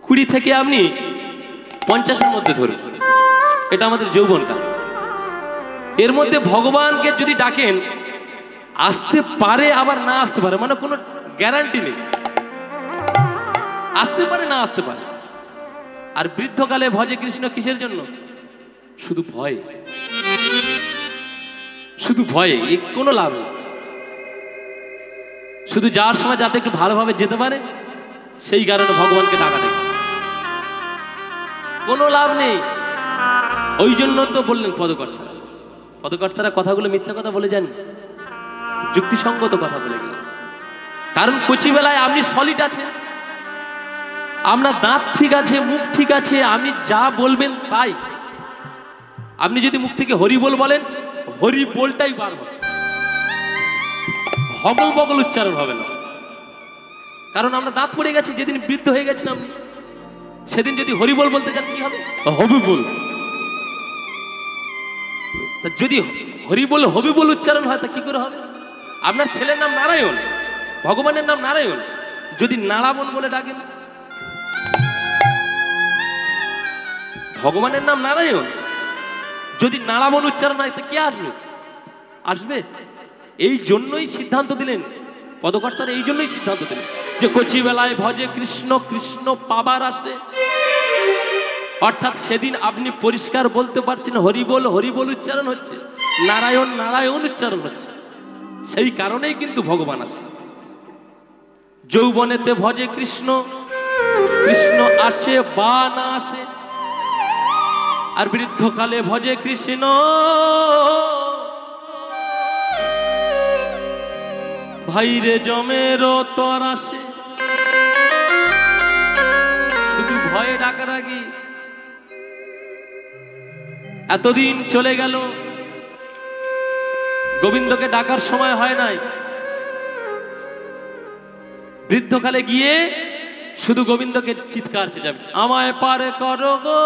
Speaker 3: 20 থেকে আপনি 50-এর মধ্যে ধরুন, এটা আমাদের যৌবন কাল। এর মধ্যে ভগবানকে যদি ডাকেন আসতে পারে আবার না আসতে পারে, মানে কোনো গ্যারান্টি নেই, আসতে পারে না আসতে পারে। আর বৃদ্ধকালে ভজে কৃষ্ণ কিসের জন্য? শুধু ভয়, শুধু ভয়ে, কোনো লাভ নেই। শুধু যাওয়ার সময় যাতে একটু ভালোভাবে যেতে পারে সেই কারণে ভগবানকে ডাকা দেয়, কোনো লাভ নেই। ওই জন্য তো বললেন পদকর্তারা, পদকর্তারা কথাগুলো মিথ্যা কথা বলে যান, যুক্তিসঙ্গত কথা বলে গেলেন। কারণ কচি বেলায় আপনি সলিড আছে, আপনার দাঁত ঠিক আছে, মুখ ঠিক আছে, আপনি যা বলবেন তাই। আপনি যদি মুখ থেকে হরি বল বলেন, হরি বলটাই বার হবে, হগল বগল উচ্চারণ হবে না। কারণ আমরা দাঁত পড়ে গেছি, যেদিন বৃদ্ধ হয়ে গেছেন আপনি, সেদিন যদি হরি বল বলতে চান কি হবে? হবি বল। তা যদি হরি বল হবি বল উচ্চারণ হয় তা কি করে হবে? আপনার ছেলের নাম নারায়ণ, ভগবানের নাম নারায়ণ, যদি নারাবণ বলে ডাকেন, ভগবানের নাম নারায়ণ, যদি নারাবণ উচ্চারণ হয় তা কি আসবে? আসবে। এই জন্যই সিদ্ধান্ত দিলেন পদকর্তারা, এই জন্যই সিদ্ধান্ত দিলেন যে কচি বেলায় ভজে কৃষ্ণ কৃষ্ণ পাবার আসে। অর্থাৎ সেদিন আপনি পরিষ্কার বলতে পারছেন হরিবল হরিবল উচ্চারণ হচ্ছে, নারায়ণ নারায়ণ উচ্চারণ হচ্ছে, সেই কারণেই কিন্তু ভগবান আসে। যৌবনেতে ভজে কৃষ্ণ কৃষ্ণ আসে বা না আসে, আর বৃদ্ধকালে ভজে কৃষ্ণ ভাইরে জমের তর আসে। শুধু ভয়ে ডাকাডাকি, এতদিন চলে গেল, গোবিন্দকে ডাকার সময় হয় নাই, বৃদ্ধকালে গিয়ে শুধু গোবিন্দকে চিৎকার চেঁচাবে, আমায় পারে করো গো।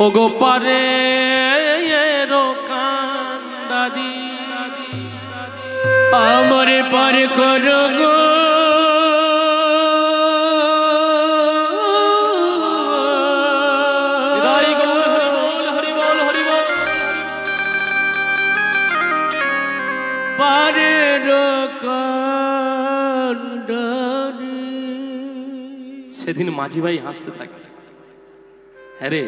Speaker 3: ও গো পারে কান্ডারি
Speaker 2: আমারে পার করো গো
Speaker 3: সেদিন মাঝি ভাই হাসতে থাকে, হ্যাঁ রে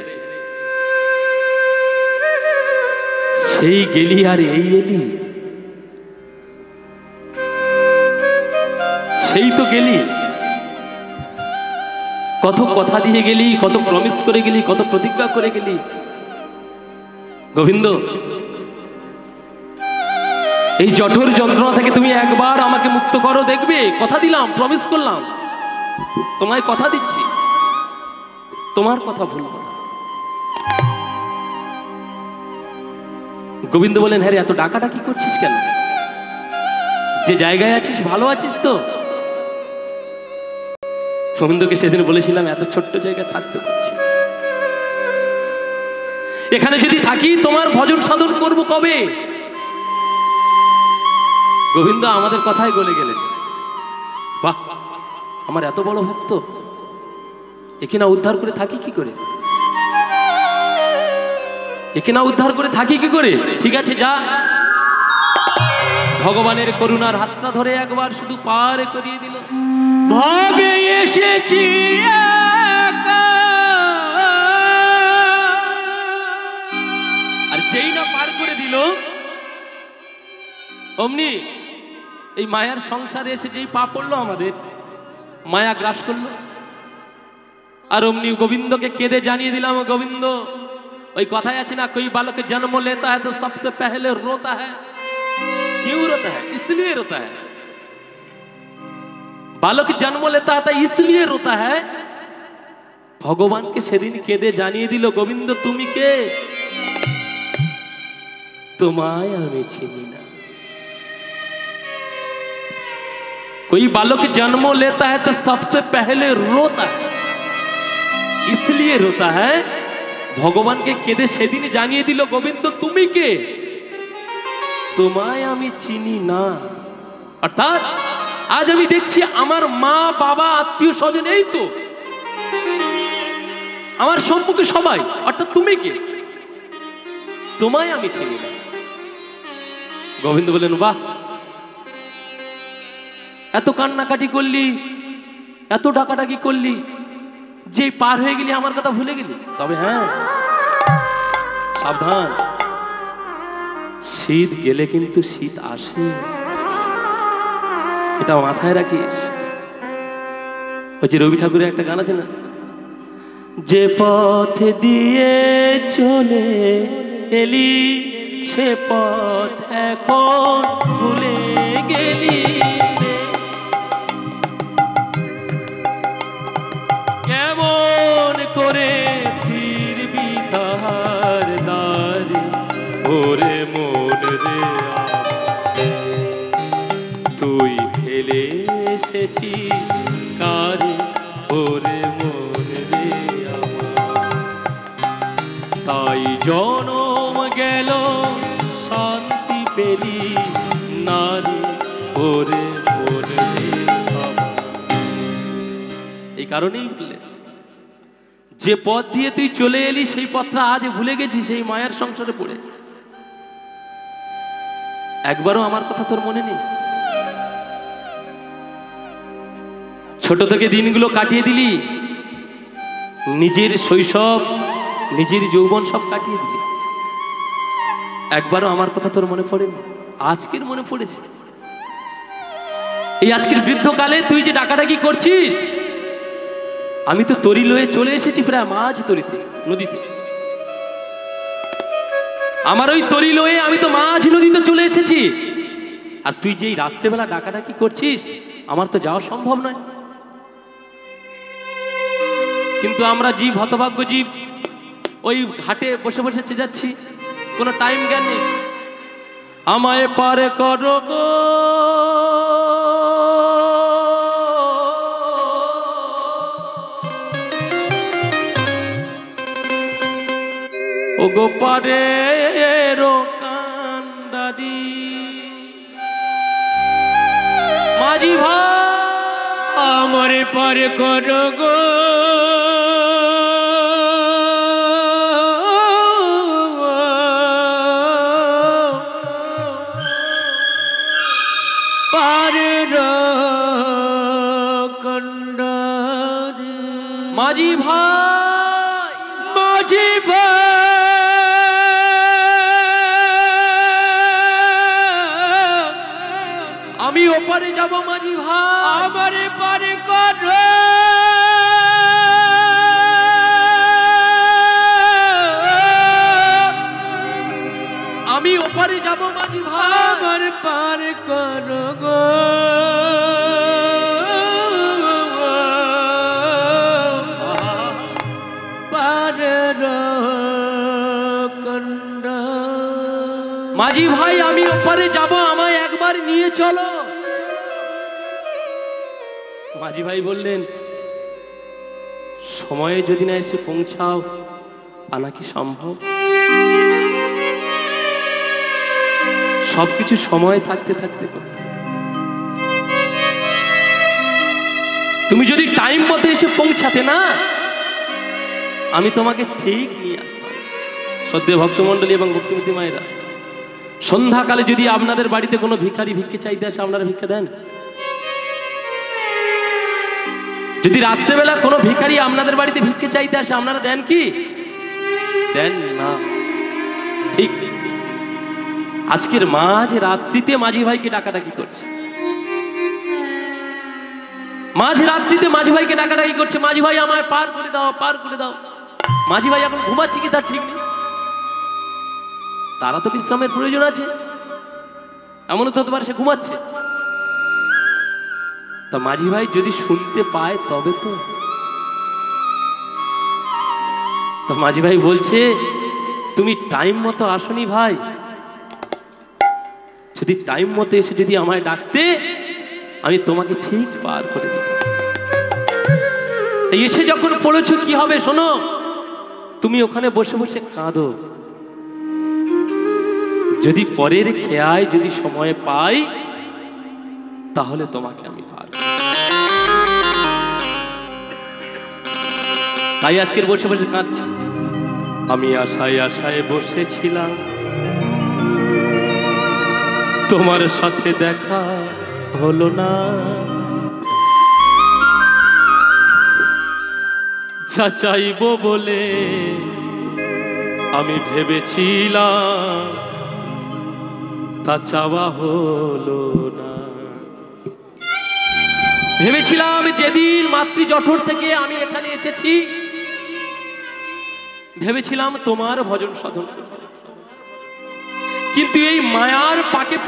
Speaker 3: সেই গেলি আর এই এলি, সেই তো গেলি, কত কথা দিয়ে গেলি, কত প্রমিস করে গেলি, কত প্রতিজ্ঞা করে গেলি। গোবিন্দ, এই জঠর যন্ত্রণা থেকে তুমি একবার আমাকে মুক্ত করো, দেখবে কথা দিলাম, প্রমিস করলাম, তোমায় কথা দিচ্ছি, তোমার কথা ভুলবো না। গোবিন্দ বলেন, হ্যাঁ রে এত ডাকাডাকি করছিস কেন? যে জায়গায় আছিস ভালো আছিস তো? গোবিন্দকে সেদিন বলেছিলাম এত ছোট্ট জায়গায় থাকতে পারছি, এখানে যদি থাকি তোমার ভজন সাধন করব কবে? গোবিন্দ আমাদের কথাই গলে গেলেন, বাহ আমার এত বড় ভক্ত, একে না উদ্ধার করে থাকি কি করে? একে না উদ্ধার করে থাকি কি করে? ঠিক আছে যা, ভগবানের করুণার হাতটা ধরে একবার শুধু পার করিয়ে দিল।
Speaker 2: ভাবে এসেছি
Speaker 3: আর যেই না পার করে দিল, অমনি এই মায়ার সংসারে এসে যেই পা পড়লো আমাদের, মায়া গ্রাস করলো। আর অমনি গোবিন্দকে কেঁদে জানিয়ে দিলাম, গোবিন্দ ওই কথাই আছে না, कोई बालक जन्म लेता है तो सबसे पहले रोता है। क्यों रोता है? इसलिए रोता है। बालक जन्म लेता है तो इसलिए रोता है। ভগবানকে সেদিন কেঁদে জানিয়ে দিল, গোবিন্দ তুমি কে? তোমায় আমি চিনি না। कोई बालक जन्म लेता है तो सबसे पहले रोता है, इसलिए रोता है। ভগবানকে কেঁদে সেদিন জানিয়ে দিল, গোবিন্দ তুমি কে? তোমায় আমি চিনি না। অর্থাৎ আজ আমি দেখছি আমার মা বাবা আত্মীয় স্বজন এই তো আমার সম্মুখে সবাই, অর্থাৎ তুমি কে? তোমায় আমি চিনি না। গোবিন্দ বলেন, বাহ এত কান্নাকাটি করলি, এত ডাকাডাকি করলি, যে পার হয়ে গেলি আমার কথা ভুলে গেলি। তবে হ্যাঁ সাবধান, শীত গেলে কিন্তু শীত আসে, এটা মাথায় রাখিস। ওই যে রবি ঠাকুরের একটা গান আছে না, যে পথ দিয়ে চলে এলি সে পথ এখন ভুলে গেলি, কেমন করে ফিরবি তাহার দ্বারে, ওরে মন রে তুই ফেলে এসেছি কারে, ওরে মন রে তাই জনম গেল শান্তি পেলি নারে, ওরে মন রে। এই কারণেই বললে, যে পথ দিয়ে তুই চলে এলি সেই পথটা আজ ভুলে গেছিস সেই মায়ার সংসারে পড়ে। একবারও আমার কথা তোর মনে নেই? ছোট থেকে দিনগুলো কাটিয়ে দিলি, নিজের শৈশব নিজের যৌবন সব কাটিয়ে দিলি, একবারও আমার কথা তোর মনে পড়েনি? আজকের মনে পড়েছে। এই আজকের বৃদ্ধকালে তুই যে ডাকাডাকি করছিস, আমি তো তরি লয়ে চলে এসেছি প্রায় মাঝ তরিতে, নদীতে। আমার ওই তরি লয়ে আমি তো মাঝ নদীতে চলে এসেছি, আর তুই যে এই রাত্রেবেলা ডাকাডাকি করছিস, আমার তো যাওয়া সম্ভব নয়। কিন্তু আমরা জীব, হতভাগ্য জীব, ওই ঘাটে বসে বসে চেঁচাচ্ছি, কোনো টাইম জ্ঞান নেই। আমায় পারে করো গো, ও গোপারের কান্ডারি মাঝি ভাই
Speaker 2: আমারে পার কর গো পারের কান্ডারি
Speaker 3: মাঝি ভাই
Speaker 2: মাঝি ভাই
Speaker 3: আমি ওপারে যাব মাঝি ভাই
Speaker 2: আমারে পারে কর
Speaker 3: আমি ওপারে যাব মাঝি ভাই
Speaker 2: আমার পারে কর গো পারের কন্ডা
Speaker 3: মাঝি ভাই আমি ওপারে যাব আমায় একবার নিয়ে চলো মাঝি ভাই বললেন সময়ে যদি না এসে পৌঁছাও আনা কি সম্ভব সবকিছু সময় থাকতে থাকতে করতে তুমি যদি টাইম মতো এসে পৌঁছাতে না আমি তোমাকে ঠিক নিয়ে আসতাম শ্রদ্ধেয় ভক্তমণ্ডলী এবং ভক্তিমতী মায়েরা সন্ধ্যাকালে যদি আপনাদের বাড়িতে কোনো ভিখারি ভিক্ষে চাইতে আসে আপনারা ভিক্ষা দেন যদি রাত্রেবেলা কোনো ভিখারি আপনাদের বাড়িতে ভিক্ষে চাইতে আসে আপনারা দেন কি দেন না ঠিক আজকের মাঝ রাত্রিতে মাঝি ভাইকে ডাকাডাকি করছে মাঝ রাত্রিতে মাঝি ভাইকে ডাকাডাকি করছে মাঝি ভাই আমায় পার করে দাও পার করে দাও মাঝি ভাই এখন ঘুমাচ্ছে কি তার ঠিক নেই তারা তো বিশ্রামের প্রয়োজন আছে এমনও তো হতে পারে সে ঘুমাচ্ছে তা মাঝি ভাই যদি শুনতে পায় তবে তো মাঝি ভাই বলছে তুমি টাইম মতো আসনি ভাই যদি টাইম মতো এসে যদি আমায় ডাকতে আমি তোমাকে ঠিক পার করে দিতাম এসে যখন পড়েছো কি হবে শোনো তুমি ওখানে বসে বসে কাঁদো যদি পরের খেয়ায় যদি সময় পাই তাহলে তোমাকে আমি পার তাই আজকের বসে বসে কাঁদছি আমি আশায় আশায় বসেছিলাম তোমার সাথে দেখা হলো না যা চাইবো বলে আমি ভেবেছিলাম তা চাওয়া হলো না ভেবেছিলাম যেদিন মাতৃ জঠর থেকে আমি এখানে এসেছি ভেবেছিলাম তোমার ভজন সাধন কিন্তু এই মায়ার পাকে